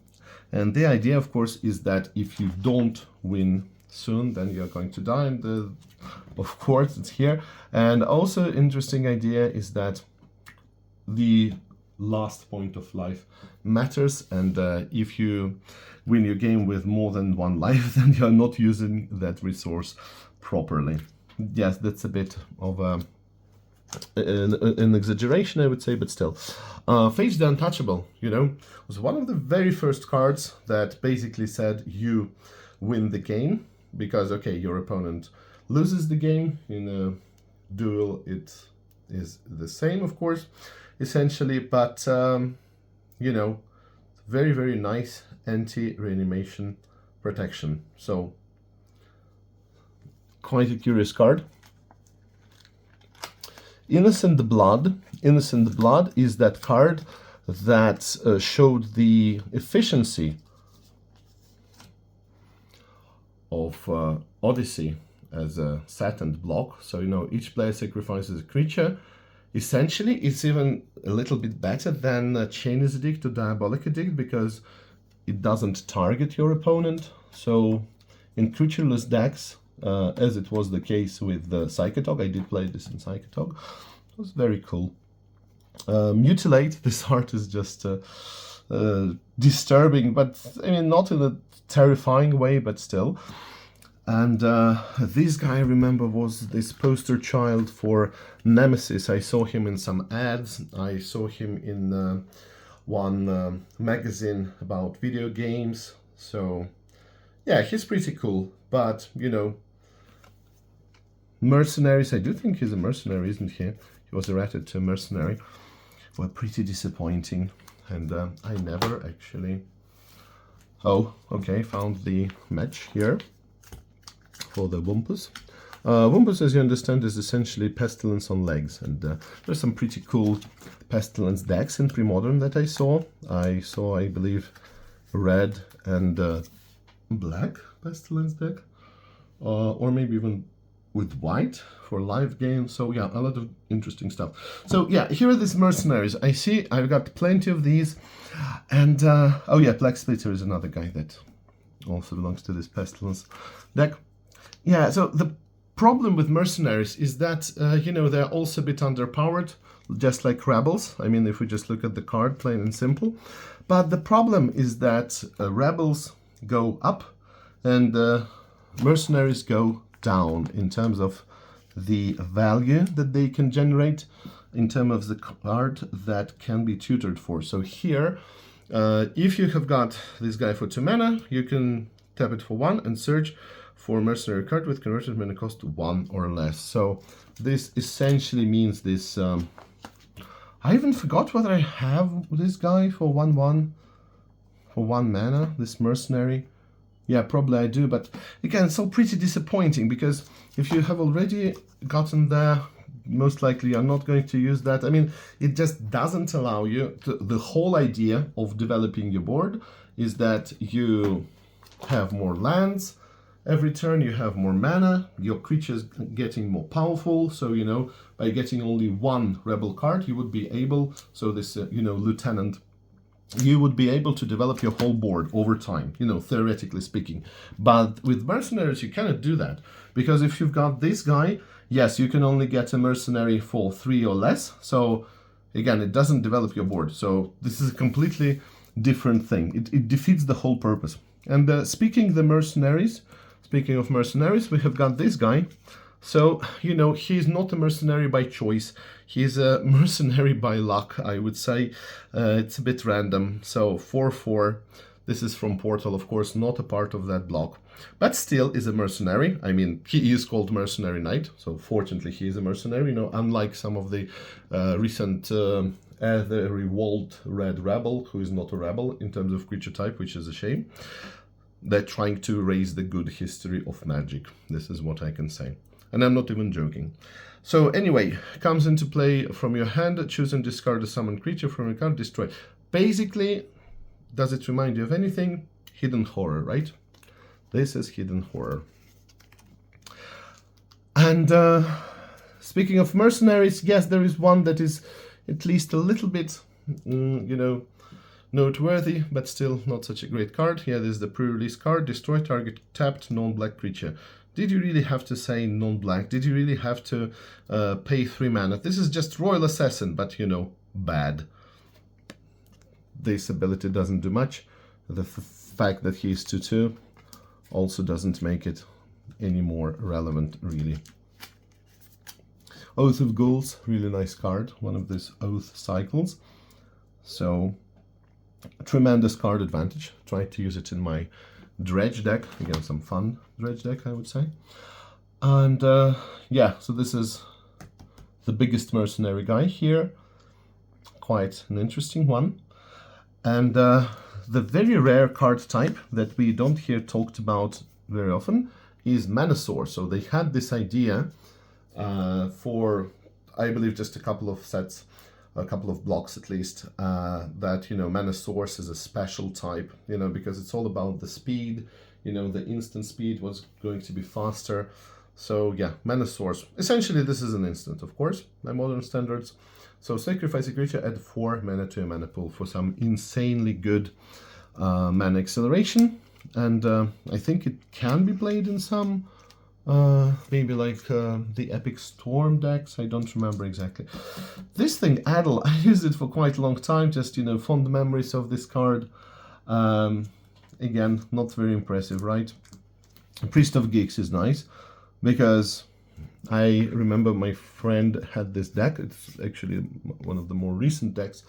And the idea, of course, is that if you don't win soon, then you're going to die. And of course, it's here. And also, interesting idea is that the last point of life matters. And if you win your game with more than 1 life, then you're not using that resource properly. Yes, that's a bit of an exaggeration, I would say, but still. Face the Untouchable, you know, was one of the very first cards that basically said you win the game, because, okay, your opponent loses the game. In a duel, it is the same, of course, essentially, but, you know, very, very nice anti-reanimation protection. So, quite a curious card. Innocent Blood. Innocent Blood is that card that showed the efficiency of Odyssey as a set and block. So, you know, each player sacrifices a creature. essentially it's even a little bit better than Chainless Edict or Diabolic Edict because it doesn't target your opponent. So in creatureless decks, as it was the case with the Psychotog, I did play this in Psychotog, it was very cool. Mutilate, this art is just disturbing, but I mean not in a terrifying way, but still. And this guy, I remember, was this poster child for Nemesis. I saw him in some ads. I saw him in one magazine about video games. So yeah, he's pretty cool. But, you know, Mercenaries, I do think he's a mercenary, isn't he? He was errated to a mercenary. Were pretty disappointing. And I never actually... Oh, okay, found the match here for the Wumpus. Wumpus, as you understand, is essentially Pestilence on legs, and there's some pretty cool Pestilence decks in Premodern that I saw. I believe, red and black Pestilence deck, or maybe even with white for live games. So yeah, a lot of interesting stuff. So yeah, here are these Mercenaries. I see I've got plenty of these, and oh yeah, Black Splitter is another guy that also belongs to this Pestilence deck. Yeah, so the problem with Mercenaries is that, you know, they're also a bit underpowered, just like Rebels. I mean, if we just look at the card, plain and simple. But the problem is that Rebels go up and Mercenaries go down in terms of the value that they can generate, in terms of the card that can be tutored for. So here, if you have got this guy for 2 mana, you can tap it for 1 and search for mercenary card with converted mana cost to 1 or less. So this essentially means this. I even forgot whether I have this guy for 1/1 for 1 mana. This mercenary. Yeah, probably I do. But again, it's so pretty disappointing because if you have already gotten there, most likely you're not going to use that. I mean, it just doesn't allow you to. The whole idea of developing your board is that you have more lands. Every turn you have more mana, your creature's getting more powerful, so, you know, by getting only 1 rebel card, you would be able, so this, you know, lieutenant, you would be able to develop your whole board over time, you know, theoretically speaking. But with Mercenaries, you cannot do that, because if you've got this guy, yes, you can only get a mercenary for 3 or less, so, again, it doesn't develop your board. So this is a completely different thing. It defeats the whole purpose. And speaking of Mercenaries, we have got this guy. So, you know, he's not a mercenary by choice. He's a mercenary by luck, I would say. It's a bit random. So, 4/4. This is from Portal, of course, not a part of that block. But still is a mercenary. I mean, he is called Mercenary Knight. So, fortunately, he is a mercenary. You know, unlike some of the recent the Revolt Red Rebel, who is not a rebel in terms of creature type, which is a shame. They're trying to erase the good history of Magic. This is what I can say. And I'm not even joking. So anyway, comes into play from your hand, choose and discard a summoned creature from your card, destroy. Basically, does it remind you of anything? Hidden Horror, right? This is Hidden Horror. And speaking of Mercenaries, yes, there is one that is at least a little bit, you know, noteworthy, but still not such a great card. Here is the pre-release card. Destroy target tapped non-black creature. Did you really have to say non-black? Did you really have to pay 3 mana? This is just Royal Assassin, but, you know, bad. This ability doesn't do much. The fact that he is 2/2 also doesn't make it any more relevant, really. Oath of Ghouls, really nice card. One of these Oath cycles. So, tremendous card advantage. Tried to use it in my Dredge deck. Again, some fun Dredge deck, I would say. And yeah, so this is the biggest mercenary guy here. Quite an interesting one. And the very rare card type that we don't hear talked about very often is Manasaur. So they had this idea for, I believe, just a couple of sets, a couple of blocks at least, that, you know, Manasaur is a special type, you know, because it's all about the speed, you know, the instant speed was going to be faster. So yeah, mana source. Essentially, this is an instant, of course, by modern standards. So sacrifice a creature, add 4 mana to a mana pool for some insanely good mana acceleration. And I think it can be played in some, maybe like the Epic Storm decks. I don't remember exactly. This thing, Adel, I used it for quite a long time, just, you know, fond memories of this card. Again, not very impressive, right? Priest of Geeks is nice, because I remember my friend had this deck. It's actually one of the more recent decks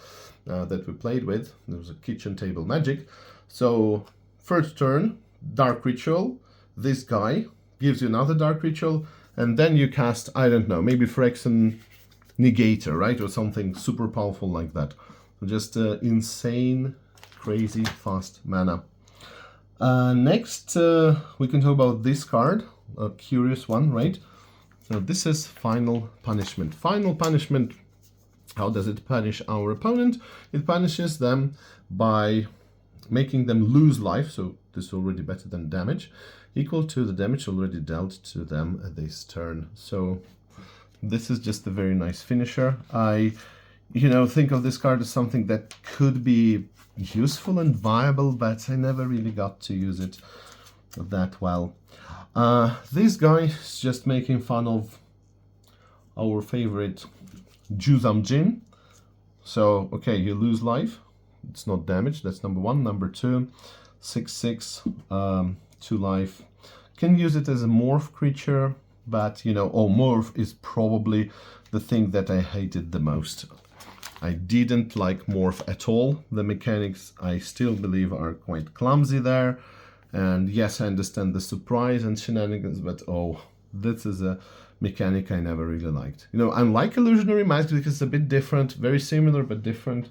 that we played with. There was a kitchen table magic. So first turn, Dark Ritual. This guy gives you another Dark Ritual, and then you cast, I don't know, maybe Phyrexian Negator, right? Or something super powerful like that. Just insane, crazy, fast mana. Next, we can talk about this card, a curious one, right? So this is Final Punishment. Final Punishment, how does it punish our opponent? It punishes them by making them lose life, so this is already better than damage, equal to the damage already dealt to them this turn. So this is just a very nice finisher. I, you know, think of this card as something that could be useful and viable, but I never really got to use it that well. This guy is just making fun of our favorite Juzam Jin. So, okay, you lose life. It's not damage, that's number 1. Number 2, 6/6, 2 life. Can use it as a morph creature, but, you know, morph is probably the thing that I hated the most. I didn't like morph at all. The mechanics, I still believe, are quite clumsy there. And yes, I understand the surprise and shenanigans, but this is a mechanic I never really liked. You know, I like Illusionary Mask because it's a bit different, very similar but different.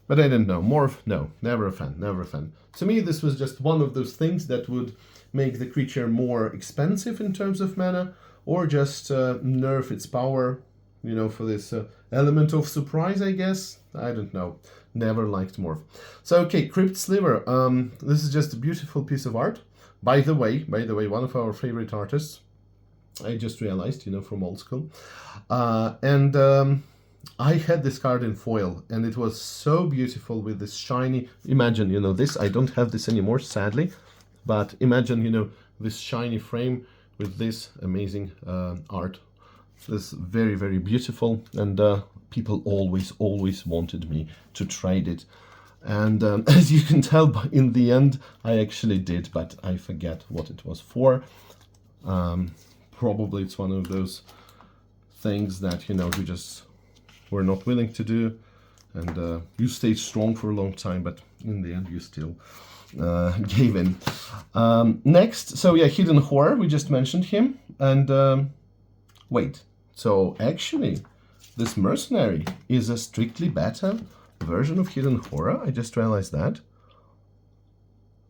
But I didn't know. Morph, no, never a fan, never a fan. To me, this was just one of those things that would make the creature more expensive in terms of mana, or just nerf its power, you know, for this element of surprise, I guess. I don't know. Never liked morph. So, okay, Crypt Sliver. This is just a beautiful piece of art. By the way, one of our favorite artists. I just realized, you know, from old school. I had this card in foil, and it was so beautiful with this shiny... Imagine, you know, this. I don't have this anymore, sadly. But imagine, you know, this shiny frame with this amazing art. It's very, very beautiful, and people always wanted me to trade it. And as you can tell, in the end, I actually did, but I forget what it was for. Probably it's one of those things that, you know, you just were not willing to do, and you stayed strong for a long time, but in the end, you still gave in. Next, so yeah, Hidden Horror, we just mentioned him, and wait. So actually, this Mercenary is a strictly beta version of Hidden Horror. I just realized that.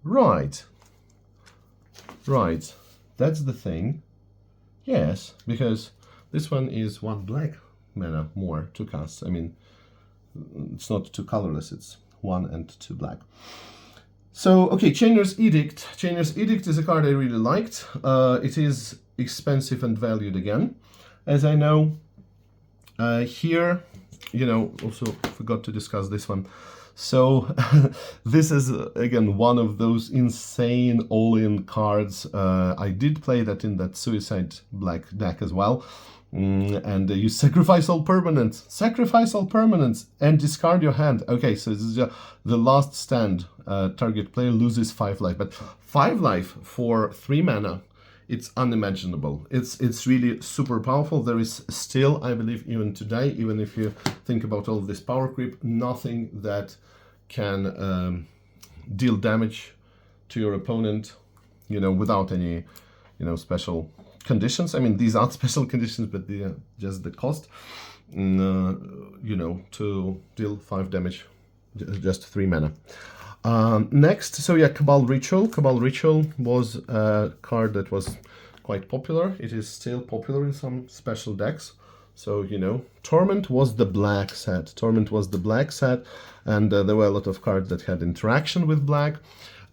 Right. That's the thing. Yes, because this one is 1 black mana more to cast. I mean, it's not 2 colorless, it's 1 and 2 black. So, okay, Chainer's Edict. Chainer's Edict is a card I really liked. It is expensive and valued again. As I know, here, you know, also forgot to discuss this one. So this is, again, one of those insane all-in cards. I did play that in that Suicide Black deck as well. And you sacrifice all permanents, and discard your hand. Okay, so this is the last stand. Target player loses 5 life, but 5 life for 3 mana, it's unimaginable. It's really super powerful. There is still, I believe, even today, even if you think about all this power creep, nothing that can deal damage to your opponent, you know, without any, you know, special conditions. I mean, these aren't special conditions, but they are just the cost, you know, to deal 5 damage, just 3 mana. Next, so yeah, Cabal Ritual. Cabal Ritual was a card that was quite popular. It is still popular in some special decks. So, you know, Torment was the black set. And there were a lot of cards that had interaction with black.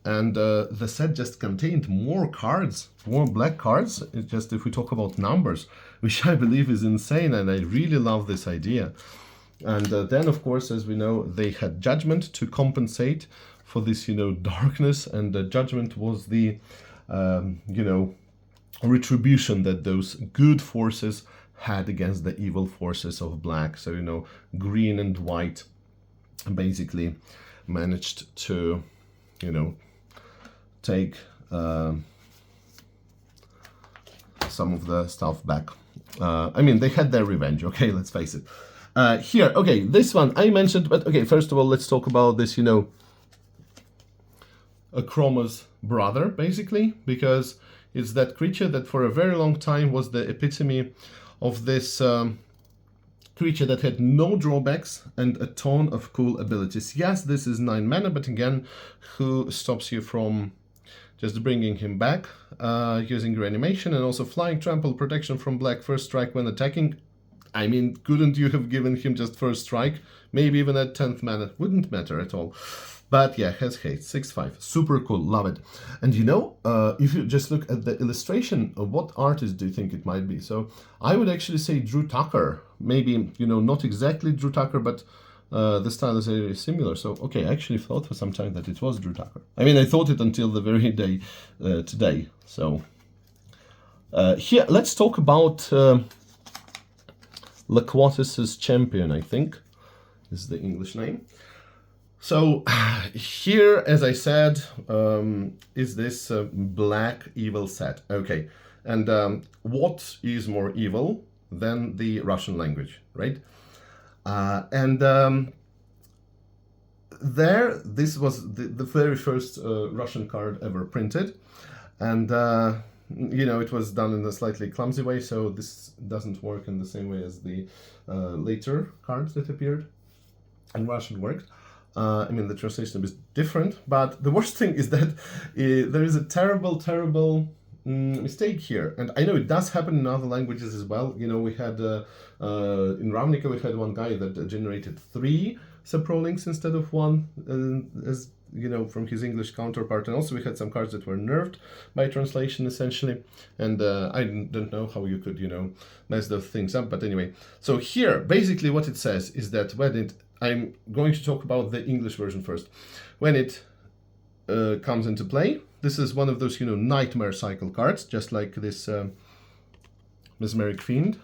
and the set just contained more cards, more black cards. It's just, if we talk about numbers, which I believe is insane, and I really love this idea. And then, of course, as we know, they had Judgment to compensate for this, you know, darkness, and Judgment was the, you know, retribution that those good forces had against the evil forces of black. So, you know, green and white basically managed to, you know, take some of the stuff back. I mean, they had their revenge, okay, let's face it. Here, okay, this one I mentioned, but okay, first of all, let's talk about this, you know, Chroma's brother, basically, because it's that creature that for a very long time was the epitome of this creature that had no drawbacks and a ton of cool abilities. Yes, this is 9 mana, but again, who stops you from just bringing him back, using reanimation, and also flying, trample, protection from black, first strike when attacking. I mean, couldn't you have given him just first strike? Maybe even at 10th mana, wouldn't matter at all. But yeah, has haste, 6/5, super cool, love it. And you know, if you just look at the illustration, what artist do you think it might be? So I would actually say Drew Tucker. Maybe, you know, not exactly Drew Tucker, but the style is very similar. So, okay, I actually thought for some time that it was Drew Tucker. I mean, I thought it until the very day today. So here, let's talk about Laquatus's Champion, I think is the English name. So here, as I said, is this black evil set. Okay, and what is more evil than the Russian language, right? There, this was the very first Russian card ever printed, and you know, it was done in a slightly clumsy way, so this doesn't work in the same way as the later cards that appeared in Russian worked. I mean, the translation is different, but the worst thing is that there is a terrible mistake here. And I know it does happen in other languages as well. You know, we had, in Ravnica, we had one guy that generated 3 Saprolinks instead of 1, as you know, from his English counterpart. And also we had some cards that were nerfed by translation, essentially. And I don't know how you could, you know, mess those things up. But anyway, so here, basically what it says is that when I'm going to talk about the English version first. When it comes into play, this is one of those, you know, nightmare cycle cards, just like this Mesmeric Fiend.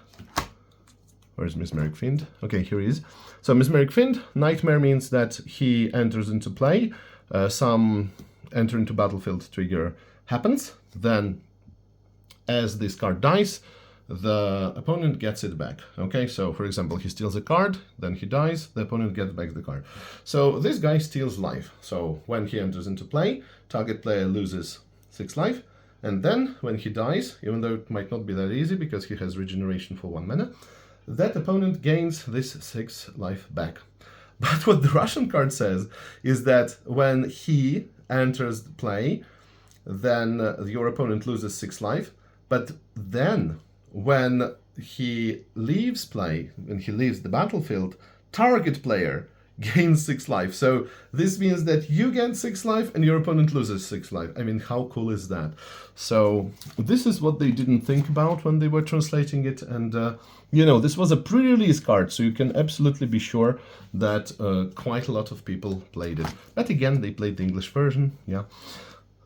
Where's Mesmeric Fiend? Okay, here he is. So Mesmeric Fiend, nightmare means that he enters into play, some enter into battlefield trigger happens, then as this card dies, the opponent gets it back. Okay, so for example, he steals a card, then he dies, the opponent gets back the card. So this guy steals life. So when he enters into play, target player loses 6 life, and then when he dies, even though it might not be that easy because he has regeneration for 1 mana, that opponent gains this 6 life back. But what the Russian card says is that when he enters the play, then your opponent loses 6 life, but then when he leaves play, when he leaves the battlefield, target player gains 6 life. So this means that you get 6 life and your opponent loses 6 life. I mean, how cool is that? So this is what they didn't think about when they were translating it. And, you know, this was a pre-release card, so you can absolutely be sure that quite a lot of people played it. But again, they played the English version, yeah.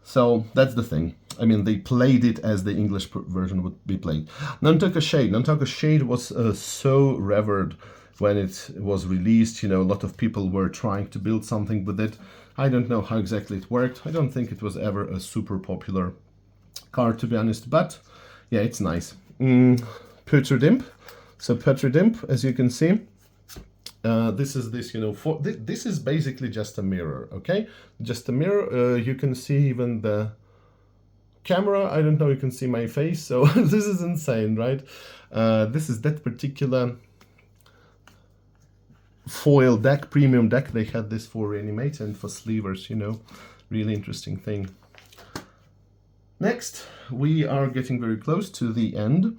So that's the thing. I mean, they played it as the English version would be played. Nantucket Shade. Nantucket Shade was so revered when it was released. You know, a lot of people were trying to build something with it. I don't know how exactly it worked. I don't think it was ever a super popular card, to be honest. But yeah, it's nice. Petron Dimp. So Petron Dimp, as you can see, this is this, you know, this is basically just a mirror, okay? Just a mirror. You can see even the camera. I don't know, you can see my face, so this is insane, right? This is that particular foil deck, premium deck. They had this for Reanimate and for Sleevers, you know, really interesting thing. Next, we are getting very close to the end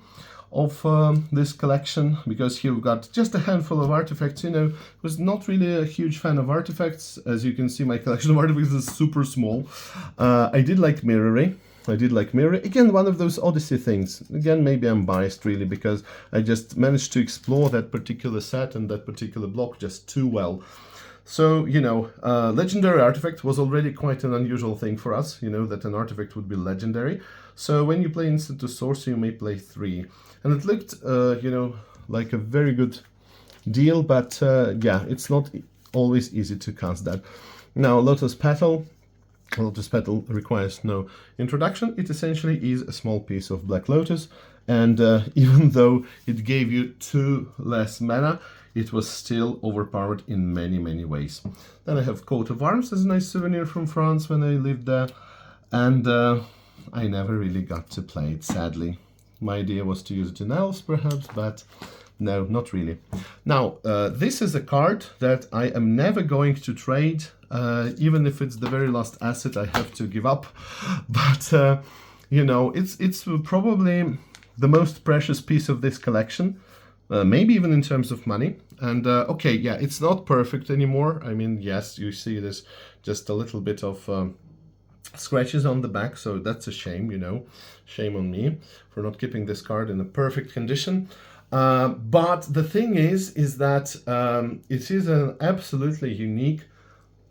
of this collection, because here we've got just a handful of artifacts. You know, I was not really a huge fan of artifacts. As you can see, my collection of artifacts is super small. I did like mirroring. Again, one of those Odyssey things. Again, maybe I'm biased really, because I just managed to explore that particular set and that particular block just too well. So, you know, legendary artifact was already quite an unusual thing for us, you know, that an artifact would be legendary. So when you play instant to sorcery, you may play 3. And it looked, you know, like a very good deal, but yeah, it's not always easy to cast that. Now, Lotus Petal requires no introduction. It essentially is a small piece of Black Lotus, and even though it gave you 2 less mana, it was still overpowered in many, many ways. Then I have Coat of Arms as a nice souvenir from France when I lived there, and I never really got to play it, sadly. My idea was to use it in Elves, perhaps, but no, not really. Now, this is a card that I am never going to trade, even if it's the very last asset I have to give up. But, you know, it's probably the most precious piece of this collection, maybe even in terms of money. And, okay, yeah, it's not perfect anymore. I mean, yes, you see there's just a little bit of scratches on the back, so that's a shame, you know. Shame on me for not keeping this card in a perfect condition. But the thing is that it is an absolutely unique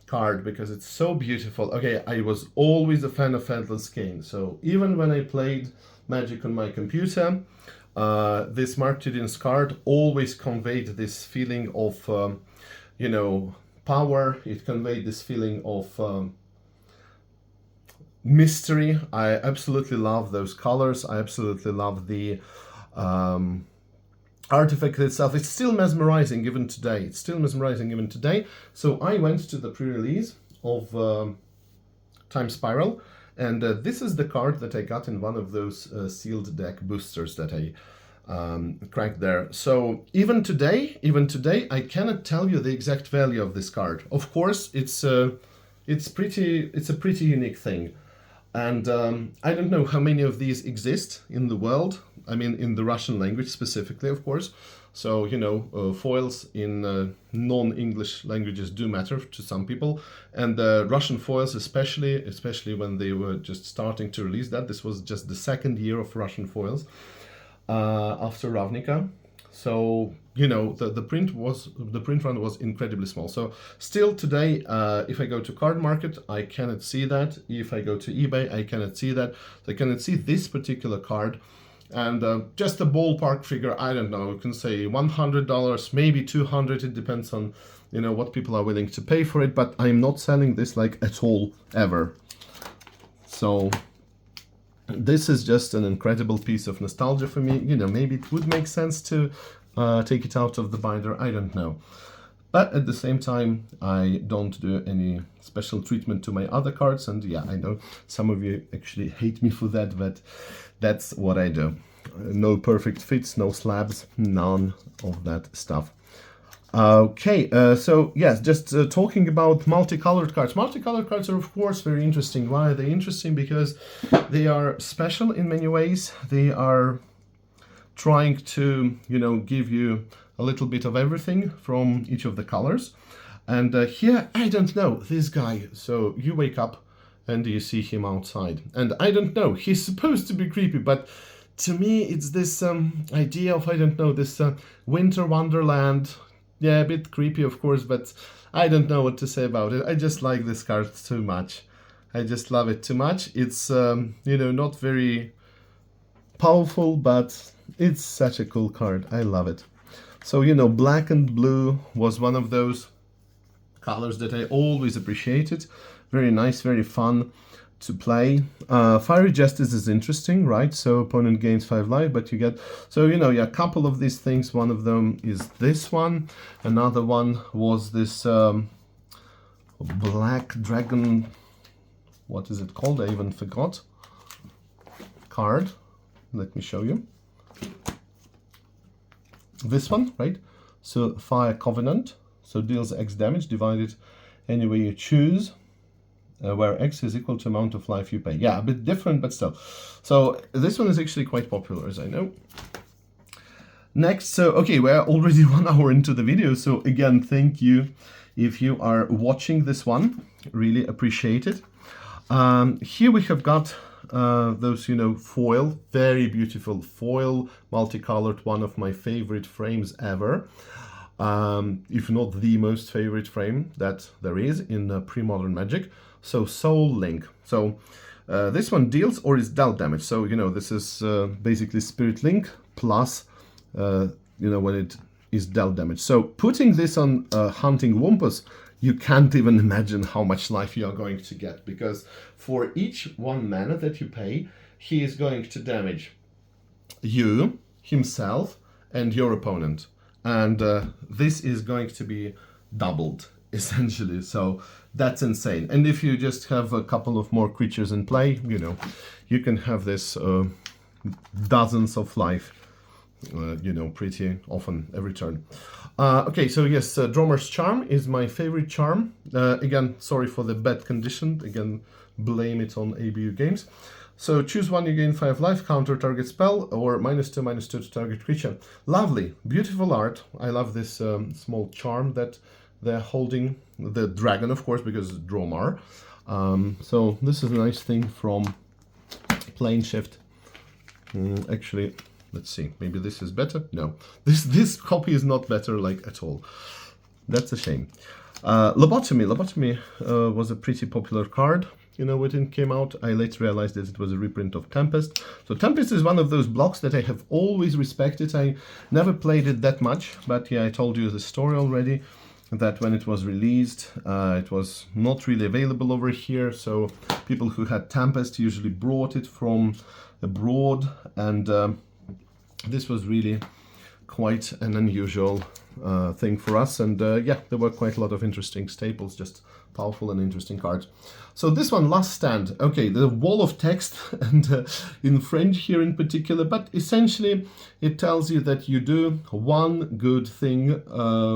card because it's so beautiful. Okay, I was always a fan of Endless Gain, so even when I played Magic on my computer, this Martyrdin's card always conveyed this feeling of, you know, power. It conveyed this feeling of mystery. I absolutely love those colors. I absolutely love the artifact itself. It's still mesmerizing even today. So I went to the pre-release of Time Spiral, and this is the card that I got in one of those sealed deck boosters that I cracked there. So even today, I cannot tell you the exact value of this card. Of course, it's a pretty unique thing. And I don't know how many of these exist in the world. I mean, in the Russian language specifically, of course. So, you know, foils in non-English languages do matter to some people. And Russian foils, especially when they were just starting to release that. This was just the 2nd year of Russian foils after Ravnica. So, you know, the print run was incredibly small. So still today, if I go to Card Market, I cannot see that. If I go to eBay, I cannot see that. So I cannot see this particular card. And just a ballpark figure, I don't know, you can say $100, maybe $200. It depends on, you know, what people are willing to pay for it. But I'm not selling this like at all, ever. So this is just an incredible piece of nostalgia for me. You know, maybe it would make sense to take it out of the binder, I don't know. But at the same time, I don't do any special treatment to my other cards. And yeah, I know some of you actually hate me for that, but that's what I do. No perfect fits, no slabs, none of that stuff. Okay, so yes, just talking about multicolored cards. Multicolored cards are of course very interesting. Why are they interesting? Because they are special in many ways. They are trying to, you know, give you a little bit of everything from each of the colors. And here, I don't know, this guy. So you wake up and you see him outside. And I don't know, he's supposed to be creepy, but to me it's this idea of, I don't know, this winter wonderland. Yeah, a bit creepy, of course, but I don't know what to say about it. I just like this card too much. I just love it too much. It's, you know, not very powerful, but it's such a cool card. I love it. So, you know, black and blue was one of those colors that I always appreciated. Very nice, very fun to play. Fiery Justice is interesting, right? So opponent gains 5 life, but you get... So, you know, yeah, a couple of these things. One of them is this one. Another one was this Black Dragon... What is it called? I even forgot. Card. Let me show you. This one, right? So Fire Covenant. So deals X damage, divided any way you choose. where X is equal to amount of life you pay. Yeah, a bit different, but still. So this one is actually quite popular, as I know. Next, so okay, we're already 1 hour into the video, so again, thank you if you are watching this one. Really appreciate it. Here we have got those, you know, foil, very beautiful foil, multicolored, one of my favorite frames ever. If not the most favorite frame that there is in Premodern Magic. So Soul Link. So this one deals or is dealt damage. So, you know, this is basically Spirit Link plus, you know, when it is dealt damage. So putting this on Hunting Wumpus, you can't even imagine how much life you are going to get, because for each 1 mana that you pay, he is going to damage you, himself, and your opponent. And this is going to be doubled, essentially. So that's insane. And if you just have a couple of more creatures in play, you know, you can have this dozens of life, you know, pretty often every turn. Okay, so yes, Dromer's Charm is my favorite charm. Again, sorry for the bad condition. Again, blame it on ABU games. So choose 1, you gain 5 life, counter target spell, or -2/-2 to target creature. Lovely, beautiful art. I love this small charm that they're holding. The dragon, of course, because it's Dromar. So this is a nice thing from Plane Shift. Actually, let's see, maybe this is better. No, this copy is not better, like, at all. That's a shame. Lobotomy was a pretty popular card, you know, when it came out. I later realized that it was a reprint of Tempest. So Tempest is one of those blocks that I have always respected. I never played it that much, but yeah, I told you the story already, that when it was released, it was not really available over here. So people who had Tempest usually brought it from abroad, and this was really quite an unusual thing for us. And yeah, there were quite a lot of interesting staples, just powerful and interesting cards. So this one, Last Stand. Okay, the wall of text, and in French here in particular, but essentially it tells you that you do 1 good thing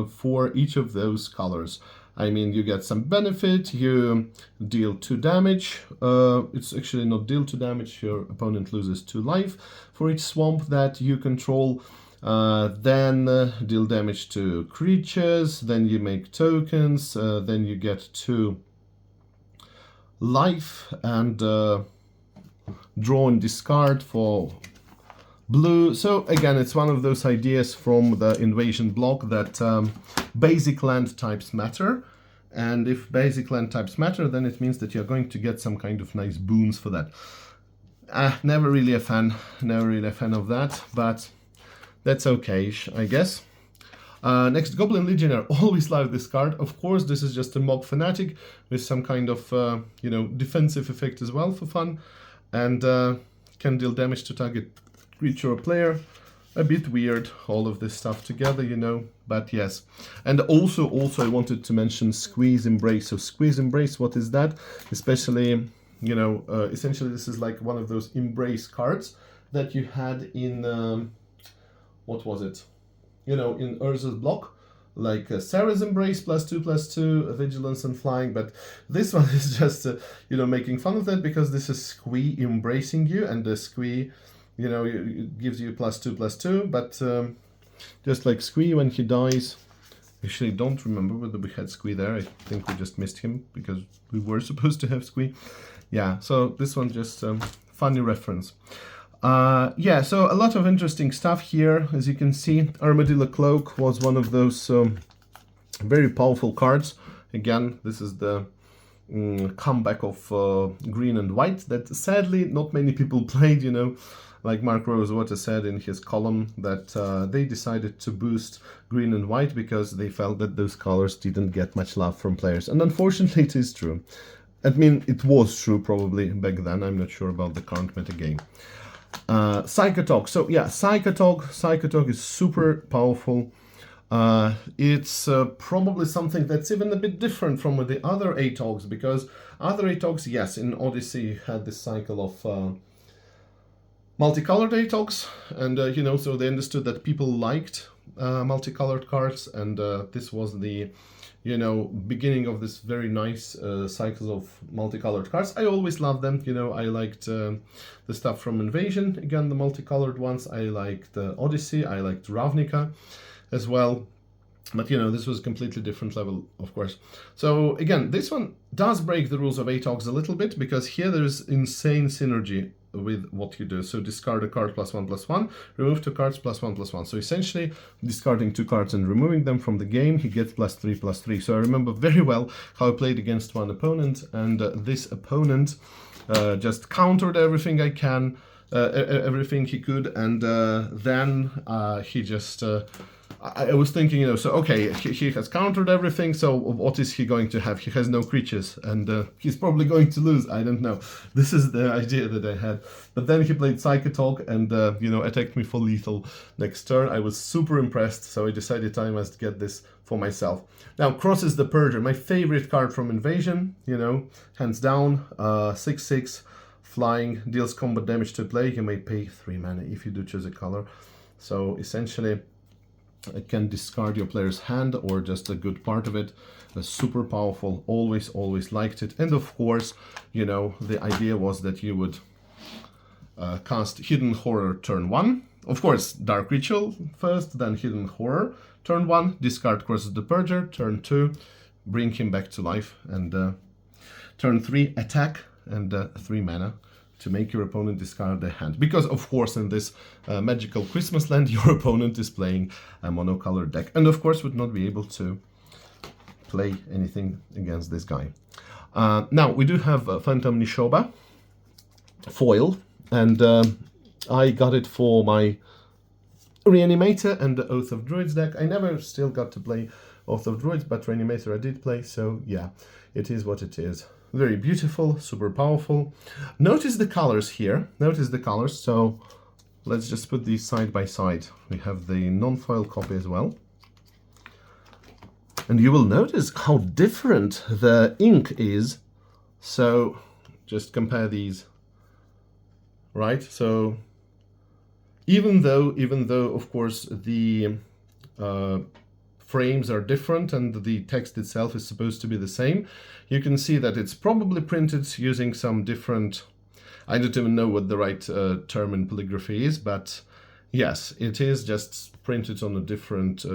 for each of those colors. I mean, you get some benefit, you deal 2 damage. It's actually not deal 2 damage, your opponent loses 2 life for each swamp that you control. Then deal damage to creatures, then you make tokens, then you get 2 life, and draw and discard for blue. So again, it's one of those ideas from the invasion block that basic land types matter. And if basic land types matter, then it means that you're going to get some kind of nice boons for that. Never really a fan of that, but that's okay, I guess. Next, Goblin Legionnaire. Always love this card. Of course, this is just a mob fanatic with some kind of, you know, defensive effect as well for fun. And can deal damage to target creature or player. A bit weird, all of this stuff together, you know, but yes. And also I wanted to mention Squeeze Embrace. So Squeeze Embrace, what is that? Especially, you know, essentially this is like one of those Embrace cards that you had in, what was it? You know, in Urza's block, like Sarah's Embrace, +2/+2, Vigilance and Flying, but this one is just, you know, making fun of that, because this is Squee embracing you, and the Squee, you know, it gives you +2/+2, but just like Squee when he dies, actually don't remember whether we had Squee there. I think we just missed him because we were supposed to have Squee. Yeah, so this one just funny reference. Yeah, so a lot of interesting stuff here. As you can see, Armadillo Cloak was one of those very powerful cards. Again, this is the comeback of green and white that sadly not many people played, you know. Like Mark Rosewater said in his column that they decided to boost green and white because they felt that those colors didn't get much love from players. And unfortunately it is true. I mean, it was true probably back then. I'm not sure about the current meta game. Psychotog. So yeah, Psychotog is super powerful. It's probably something that's even a bit different from the other ATOGs, because other ATOGs, yes, in Odyssey you had this cycle of multicolored ATOGs, and you know, so they understood that people liked multicolored cards, and this was the you know, beginning of this very nice cycles of multicolored cards. I always loved them, you know. I liked the stuff from Invasion, again, the multicolored ones. I liked Odyssey, I liked Ravnica as well. But, you know, this was a completely different level, of course. So, again, this one does break the rules of ATOGs a little bit, because here there's insane synergy with what you do. So, discard a card +1/+1, remove 2 cards +1/+1. So, essentially, discarding 2 cards and removing them from the game, he gets +3/+3. So, I remember very well how I played against one opponent, and this opponent just countered everything everything he could, and then he just... I was thinking, you know, so okay, he has countered everything, so what is he going to have? He has no creatures, and he's probably going to lose, I don't know. This is the idea that I had. But then he played Psychotalk and, you know, attacked me for lethal next turn. I was super impressed, so I decided I must get this for myself. Now, Crosses the Purger, my favorite card from Invasion, you know, hands down, 6/6, flying, deals combat damage to play. You may pay 3 mana if you do choose a color. So, essentially... it can discard your player's hand or just a good part of it. Super powerful, always liked it. And of course, you know, the idea was that you would cast Hidden Horror turn 1. Of course, Dark Ritual first, then Hidden Horror turn 1, discard Crosses the Purger, turn 2, bring him back to life, and turn 3, attack, and 3 mana to make your opponent discard their hand. Because, of course, in this magical Christmas land, your opponent is playing a monocolored deck, and, of course, would not be able to play anything against this guy. Now, we do have Phantom Nishoba foil, and I got it for my Reanimator and the Oath of Druids deck. I never still got to play Oath of Druids, but Reanimator I did play, so yeah, it is what it is. Very beautiful, super powerful. Notice the colors here. Notice the colors. So let's just put these side by side. We have the non-foil copy as well. And you will notice how different the ink is. So just compare these. Right? So even though of course the frames are different and the text itself is supposed to be the same, you can see that it's probably printed using some different, I don't even know what the right term in calligraphy is, but yes, it is just printed on a different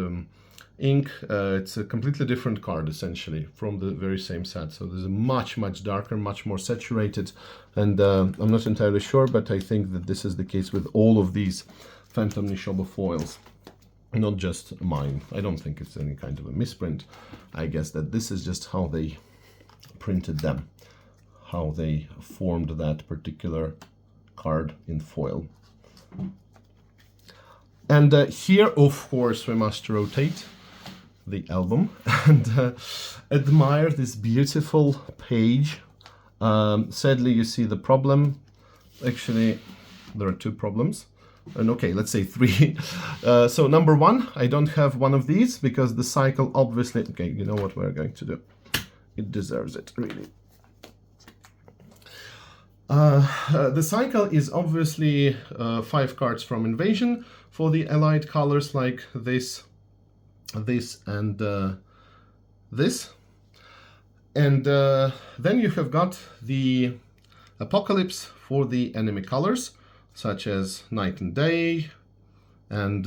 ink. It's a completely different card essentially from the very same set. So there's a much darker, much more saturated, and I'm not entirely sure, but I think that this is the case with all of these Phantom Nishoba foils. Not just mine. I don't think it's any kind of a misprint. I guess that this is just how they printed them, how they formed that particular card in foil. And here, of course, we must rotate the album and admire this beautiful page. Sadly, you see the problem. Actually, there are 2 problems. And okay, let's say 3. So number 1, I don't have one of these because the cycle obviously... Okay, you know what we're going to do. It deserves it, really. The cycle is obviously 5 cards from Invasion for the allied colors like this, this, and this. And then you have got the Apocalypse for the enemy colors, such as Night and Day and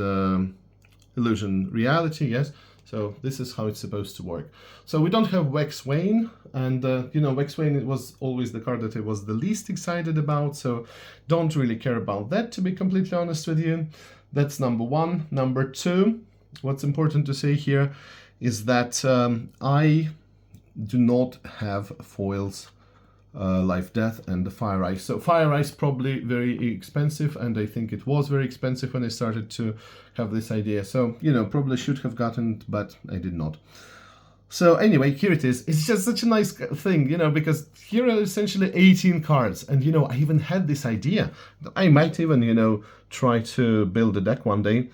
Illusion Reality, yes. So this is how it's supposed to work. So we don't have Waxwayne, and you know, Waxwayne was always the card that I was the least excited about, so don't really care about that, to be completely honest with you. That's number 1. Number 2, what's important to say here is that I do not have foils Life Death and the Fire Ice. So Fire Ice probably very expensive, and I think it was very expensive when I started to have this idea. So, you know, probably should have gotten it, but I did not. So anyway, here it is. It's just such a nice thing, you know, because here are essentially 18 cards. And, you know, I even had this idea. I might even, you know, try to build a deck one day.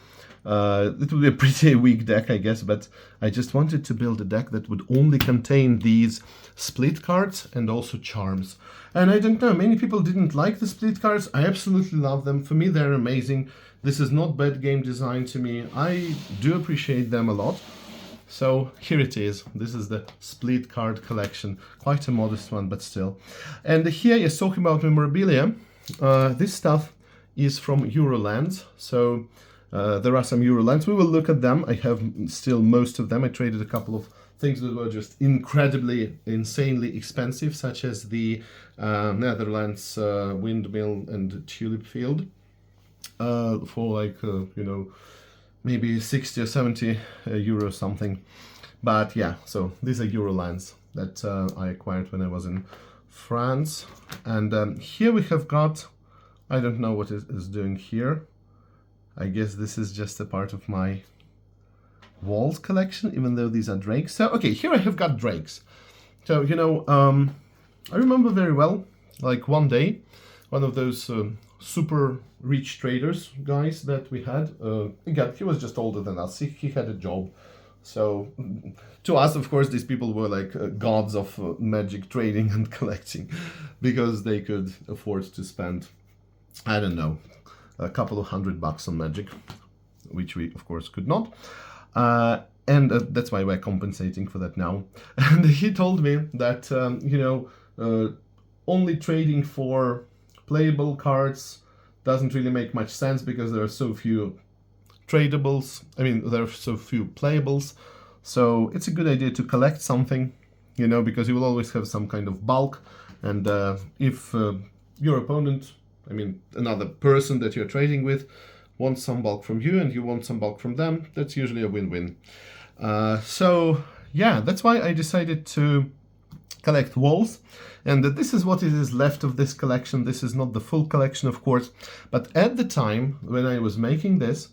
It would be a pretty weak deck, I guess, but I just wanted to build a deck that would only contain these split cards and also charms. And I don't know, many people didn't like the split cards. I absolutely love them. For me, they're amazing. This is not bad game design to me. I do appreciate them a lot. So here it is. This is the split card collection, quite a modest one, but still. And here is talking about memorabilia. This stuff is from Eurolands. So there are some Eurolands. We will look at them. I have still most of them. I traded a couple of things that were just incredibly, insanely expensive, such as the Netherlands windmill and tulip field for like, you know, maybe 60 or 70 euro something. But yeah, so these are Eurolands that I acquired when I was in France. And here we have got, I don't know what it is doing here. I guess this is just a part of my walls collection, even though these are drakes. So, okay, here I have got drakes. So, you know, I remember very well, like one day, one of those super rich traders guys that we had, again, he was just older than us, he had a job. So to us, of course, these people were like gods of magic trading and collecting, because they could afford to spend, I don't know, a couple of $100 on magic, which we, of course, could not. And that's why we're compensating for that now. And he told me that, you know, only trading for playable cards doesn't really make much sense because there are so few tradables. I mean, there are so few playables. So it's a good idea to collect something, you know, because you will always have some kind of bulk. And if your opponent, I mean, another person that you're trading with, wants some bulk from you and you want some bulk from them, that's usually a win-win. So yeah, that's why I decided to collect walls, and this is what is left of this collection. This is not the full collection, of course, but at the time when I was making this,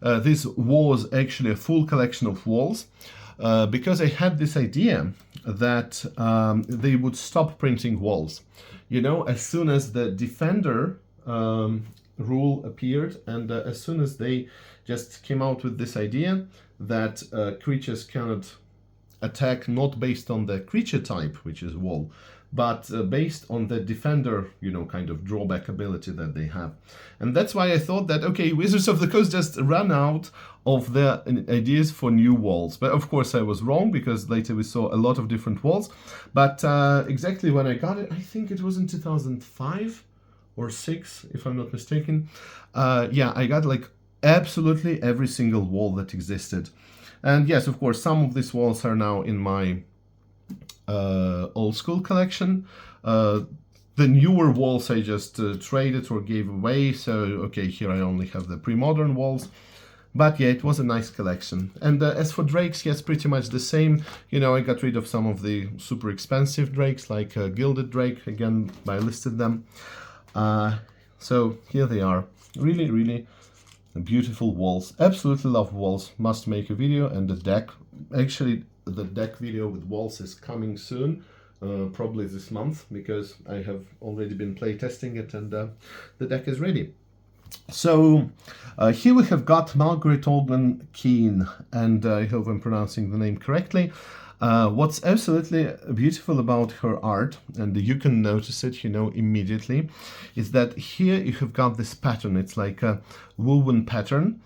this was actually a full collection of walls, because I had this idea that they would stop printing walls. You know, as soon as the defender rule appeared, and as soon as they just came out with this idea that creatures cannot attack not based on the creature type, which is wall, but based on the defender, you know, kind of drawback ability that they have. And that's why I thought that, okay, Wizards of the Coast just ran out of their ideas for new walls. But of course I was wrong, because later we saw a lot of different walls. But exactly when I got it, I think it was in 2005 or 6, if I'm not mistaken. Yeah, I got like absolutely every single wall that existed. And yes, of course, some of these walls are now in my old school collection. The newer walls I just traded or gave away. So, okay, here I only have the Premodern walls. But yeah, it was a nice collection. And as for drakes, yes, pretty much the same. You know, I got rid of some of the super expensive drakes, like Gilded Drake. Again, I listed them. So here they are. Really, really beautiful walls. Absolutely love walls. Must make a video. And the deck, actually the deck video with walls is coming soon, probably this month, because I have already been play testing it, and the deck is ready. So here we have got Margaret Ogden Keane, and I hope I'm pronouncing the name correctly. What's absolutely beautiful about her art, and you can notice it, you know, immediately, is that here you have got this pattern. It's like a woven pattern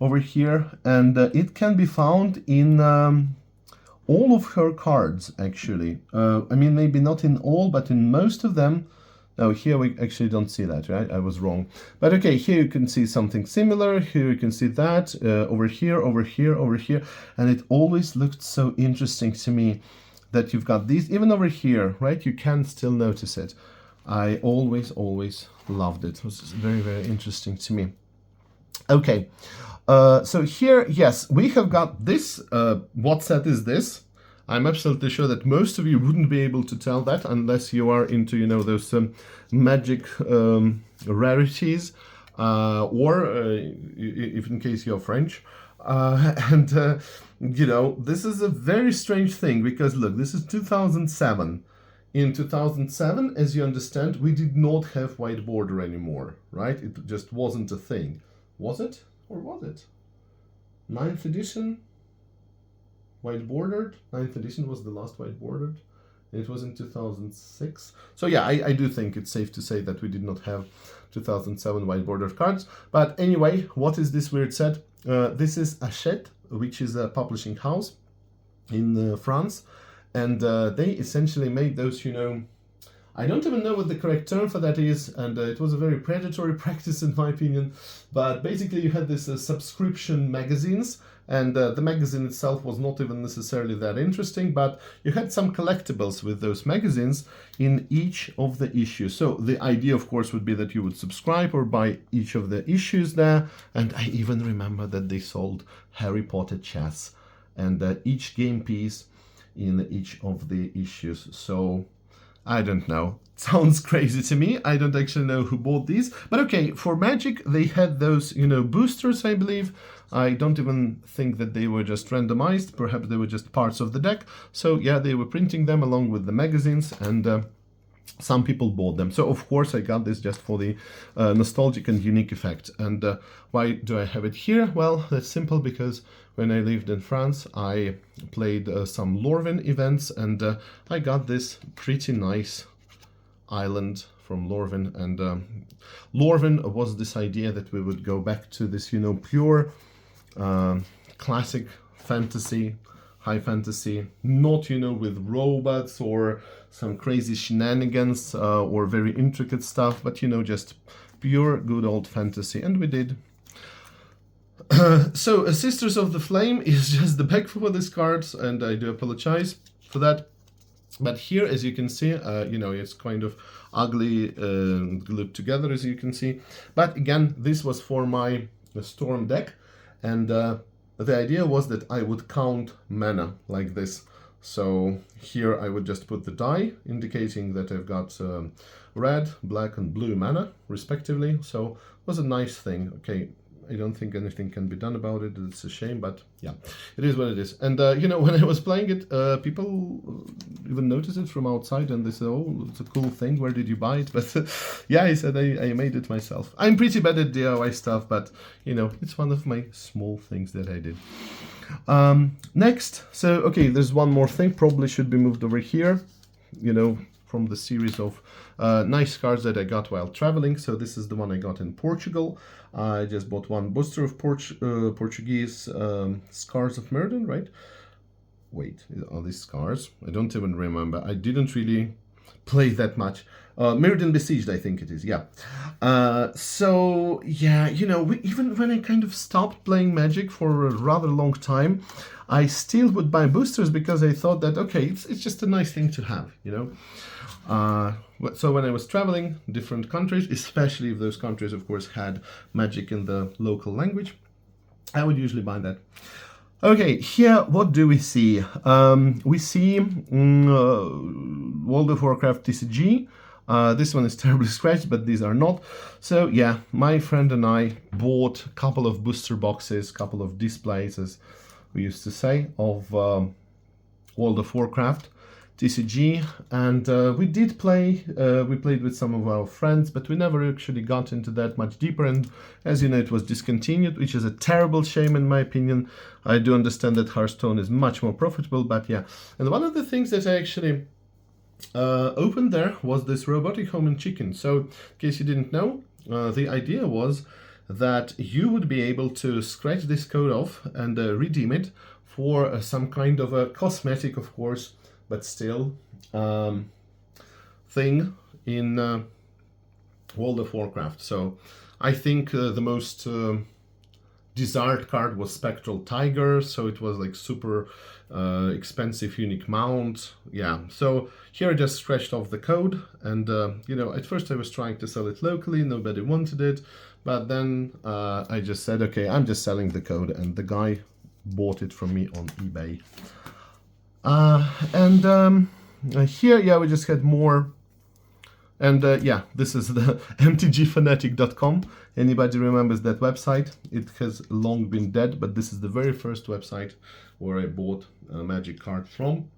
over here, and it can be found in all of her cards, actually. I mean, maybe not in all, but in most of them. Oh, here we actually don't see that, right? I was wrong. But okay, here you can see something similar. Here you can see that. Over here, over here, over here. And it always looked so interesting to me that you've got these, even over here, right? You can still notice it. I always, always loved it. It was very, very interesting to me. Okay, so here, yes, we have got this. What set is this? I'm absolutely sure that most of you wouldn't be able to tell that unless you are into, you know, those magic rarities, or if in case you're French. You know, this is a very strange thing, because look, this is 2007. In 2007, as you understand, we did not have white border anymore, right? It just wasn't a thing. Was it? Or was it? 9th edition? White bordered. 9th edition was the last white bordered. It was in 2006. So yeah, I do think it's safe to say that we did not have 2007 white bordered cards. But anyway, what is this weird set? This is Hachette, which is a publishing house. in France, and they essentially made those, you know, I don't even know what the correct term for that is, and it was a very predatory practice in my opinion, but basically you had this subscription magazines, and the magazine itself was not even necessarily that interesting, but you had some collectibles with those magazines in each of the issues. So the idea, of course, would be that you would subscribe or buy each of the issues there, and I even remember that they sold Harry Potter chess and each game piece in each of the issues. So I don't know. Sounds crazy to me. I don't actually know who bought these. But okay, for Magic, they had those, you know, boosters, I believe. I don't even think that they were just randomized. Perhaps they were just parts of the deck. So yeah, they were printing them along with the magazines, and some people bought them. So of course I got this just for the nostalgic and unique effect. And why do I have it here? Well, that's simple, because when I lived in France, I played some Lorwyn events, and I got this pretty nice island from Lorwyn. And Lorwyn was this idea that we would go back to this, you know, pure classic fantasy, high fantasy, not, you know, with robots or some crazy shenanigans or very intricate stuff, but, you know, just pure good old fantasy. And we did. So Sisters of the Flame is just the back for these cards, and I do apologize for that. But here, as you can see, you know, it's kind of ugly glued together, as you can see. But again, this was for my Storm deck, and the idea was that I would count mana like this. So here I would just put the die, indicating that I've got red, black, and blue mana, respectively. So it was a nice thing. Okay, I don't think anything can be done about it. It's a shame, but yeah, it is what it is. And you know, when I was playing it, people even noticed it from outside, and they said, "Oh, it's a cool thing. Where did you buy it?" But yeah, I said I made it myself. I'm pretty bad at DIY stuff, but you know, it's one of my small things that I did. Next, so okay, there's one more thing. Probably should be moved over here. You know, from the series of nice cards that I got while traveling. So this is the one I got in Portugal. I just bought one booster of Portuguese Scars of Mercenaries, right? Wait, are these Scars? I don't even remember. I didn't really play that much. Mercenaries Besieged, I think it is, yeah. So, yeah, you know, even when I kind of stopped playing Magic for a rather long time, I still would buy boosters because I thought that, okay, it's just a nice thing to have, you know. So when I was traveling different countries, especially if those countries, of course, had Magic in the local language, I would usually buy that. Okay, here, what do we see? We see World of Warcraft TCG. This one is terribly scratched, but these are not. So yeah, my friend and I bought a couple of booster boxes, couple of displays, as we used to say, of World of Warcraft TCG, and we did play. We played with some of our friends, but we never actually got into that much deeper, and as you know, it was discontinued, which is a terrible shame in my opinion. I do understand that Hearthstone is much more profitable, but yeah. And one of the things that I actually opened there was this robotic home and chicken. So in case you didn't know, the idea was that you would be able to scratch this code off and redeem it for some kind of a cosmetic, of course, but still thing in World of Warcraft. So I think the most desired card was Spectral Tiger, so it was like super expensive unique mount. Yeah, so here I just scratched off the code, and you know, at first I was trying to sell it locally, nobody wanted it, but then I just said, okay, I'm just selling the code, and the guy bought it from me on eBay. Here, yeah, we just had more. And yeah, this is the mtgfanatic.com. Anybody remembers that website? It has long been dead, but this is the very first website where I bought a Magic card from,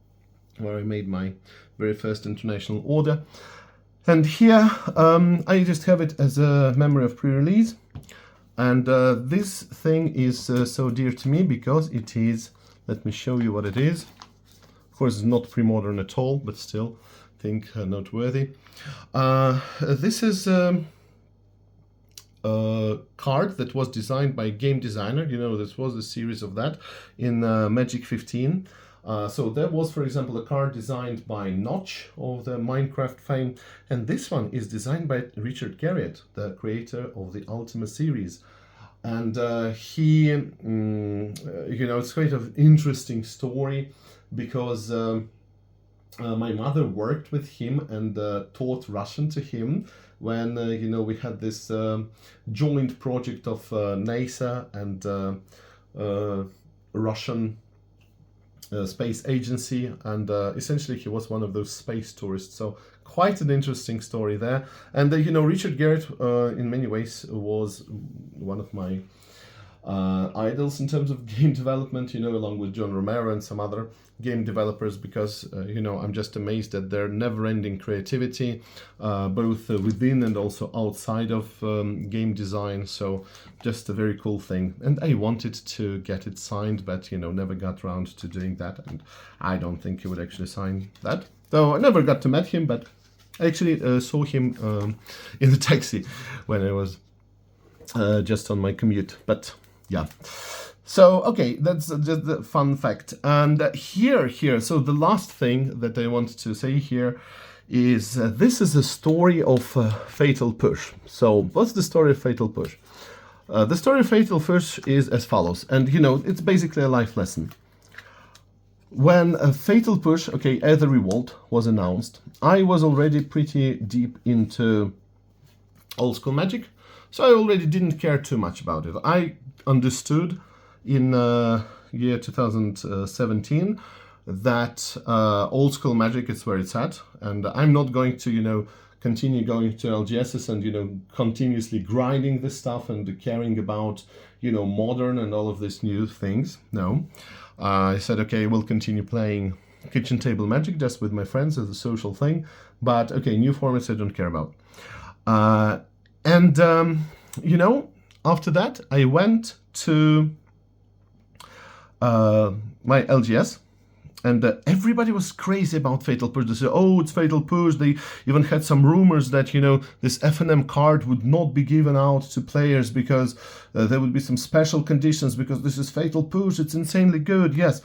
where I made my very first international order. And here, I just have it as a memory of pre-release. And this thing is so dear to me because it is, let me show you what it is. Of course, it's not Premodern at all, but still, I think noteworthy. This is a card that was designed by a game designer. You know, this was a series of that in Magic 15. So there was, for example, a card designed by Notch of the Minecraft fame, and this one is designed by Richard Garriott, the creator of the Ultima series. And he, it's quite an interesting story because my mother worked with him and taught Russian to him when, we had this joint project of NASA and Russian space agency, and essentially he was one of those space tourists. So quite an interesting story there. And Richard Garriott in many ways was one of my idols in terms of game development, along with John Romero and some other game developers, because I'm just amazed at their never-ending creativity, both within and also outside of game design. So just a very cool thing, and I wanted to get it signed, but never got around to doing that, and I don't think he would actually sign that, though I never got to meet him. But I actually saw him in the taxi when I was just on my commute. But yeah. So, okay, that's just the fun fact. And here, so the last thing that I want to say here is this is a story of Fatal Push. So, what's the story of Fatal Push? The story of Fatal Push is as follows, and it's basically a life lesson. When Fatal Push, Aether Revolt was announced, I was already pretty deep into old school Magic, so I already didn't care too much about it. I understood in year 2017 that old school Magic is where it's at, and I'm not going to continue going to LGSs and continuously grinding this stuff and caring about modern and all of these new things. No, I said, okay, we'll continue playing kitchen table Magic just with my friends as a social thing, but new formats I don't care about. After that I went to my LGS, and everybody was crazy about Fatal Push. They said, oh, it's Fatal Push. They even had some rumors that, this FNM card would not be given out to players because there would be some special conditions because this is Fatal Push. It's insanely good, yes.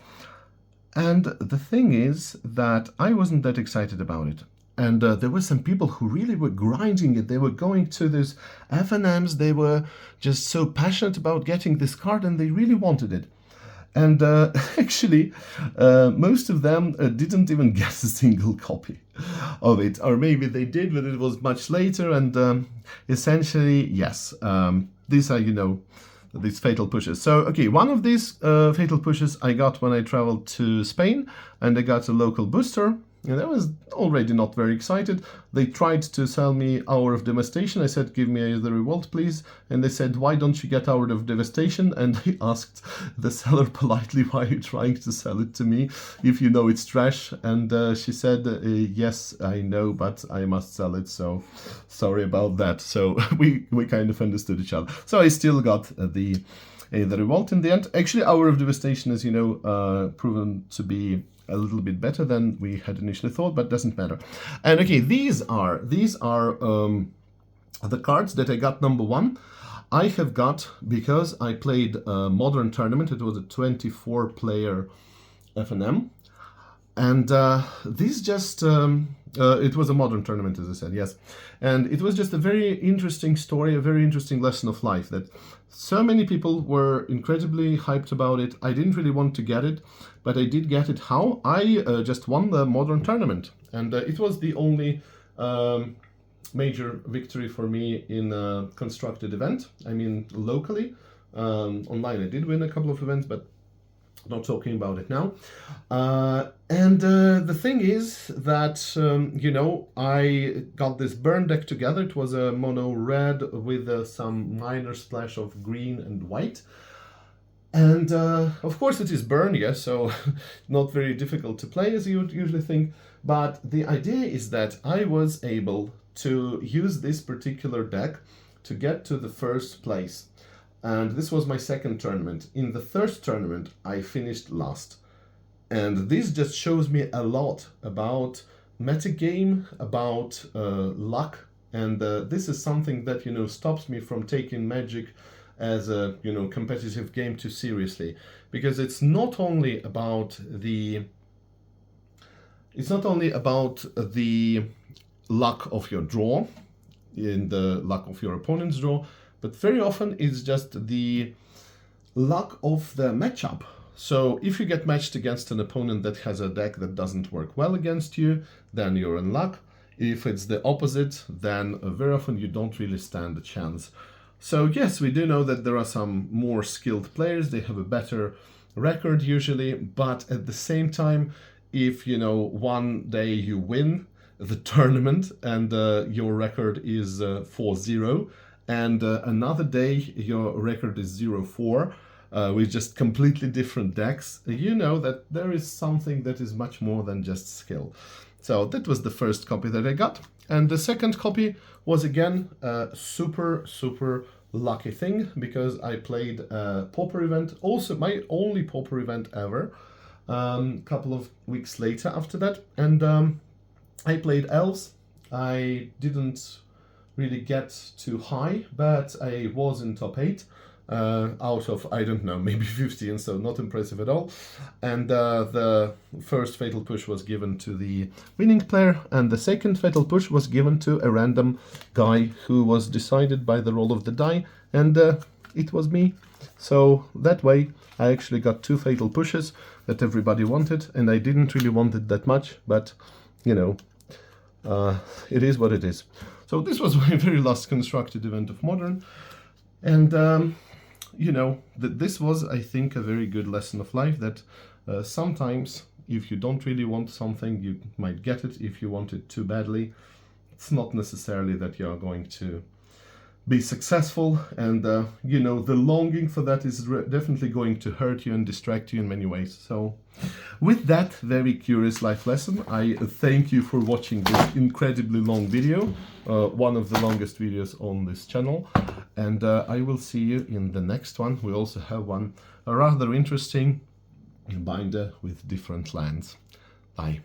And the thing is that I wasn't that excited about it. And there were some people who really were grinding it. They were going to these FNMs. They were just so passionate about getting this card, and they really wanted it. And actually, most of them didn't even get a single copy of it. Or maybe they did, but it was much later. And essentially, yes, these are, these Fatal Pushes. So, one of these Fatal Pushes I got when I traveled to Spain, and I got a local booster. And I was already not very excited. They tried to sell me Hour of Devastation. I said, give me the Revolt, please. And they said, why don't you get Hour of Devastation? And I asked the seller politely, why are you trying to sell it to me if you know it's trash? And she said, yes, I know, but I must sell it. So sorry about that. So we kind of understood each other. So I still got the Revolt in the end. Actually, Hour of Devastation is, proven to be a little bit better than we had initially thought, but doesn't matter. And these are the cards that I got number one. I have got because I played a Modern tournament. It was a 24-player FNM, and these just it was a Modern tournament, as I said, yes. And it was just a very interesting story, a very interesting lesson of life that so many people were incredibly hyped about it. I didn't really want to get it, but I did get it. How? I just won the Modern tournament, and it was the only major victory for me in a constructed event. I mean, locally. Online I did win a couple of events, but not talking about it now. And the thing is that, I got this burn deck together. It was a mono red with some minor splash of green and white. And of course it is burn, yes, so not very difficult to play as you would usually think. But the idea is that I was able to use this particular deck to get to the first place. And this was my second tournament. In the third tournament, I finished last. And this just shows me a lot about metagame, about luck. And this is something that, stops me from taking Magic as a competitive game too seriously, because it's not only about the luck of your draw, in the luck of your opponent's draw, but very often it's just the luck of the matchup. So if you get matched against an opponent that has a deck that doesn't work well against you, then you're in luck. If it's the opposite, then very often you don't really stand a chance. So yes, we do know that there are some more skilled players, they have a better record usually, but at the same time, if one day you win the tournament and your record is 4-0, and another day your record is 0-4, with just completely different decks, you know that there is something that is much more than just skill. So that was the first copy that I got. And the second copy was again a super lucky thing, because I played a Pauper event, also my only Pauper event ever, couple of weeks later after that. And I played Elves. I didn't really get too high, but I was in top 8. Out of, I don't know, maybe 15, so not impressive at all. And the first Fatal Push was given to the winning player, and the second Fatal Push was given to a random guy who was decided by the roll of the die, and it was me. So that way I actually got 2 Fatal Pushes that everybody wanted, and I didn't really want it that much, but it is what it is. So this was my very last constructed event of Modern, and this was, I think, a very good lesson of life, that sometimes if you don't really want something, you might get it. If you want it too badly, it's not necessarily that you are going to be successful, and the longing for that is definitely going to hurt you and distract you in many ways. So with that very curious life lesson, I thank you for watching this incredibly long video, one of the longest videos on this channel, and I will see you in the next one. We also have a rather interesting binder with different lands. Bye.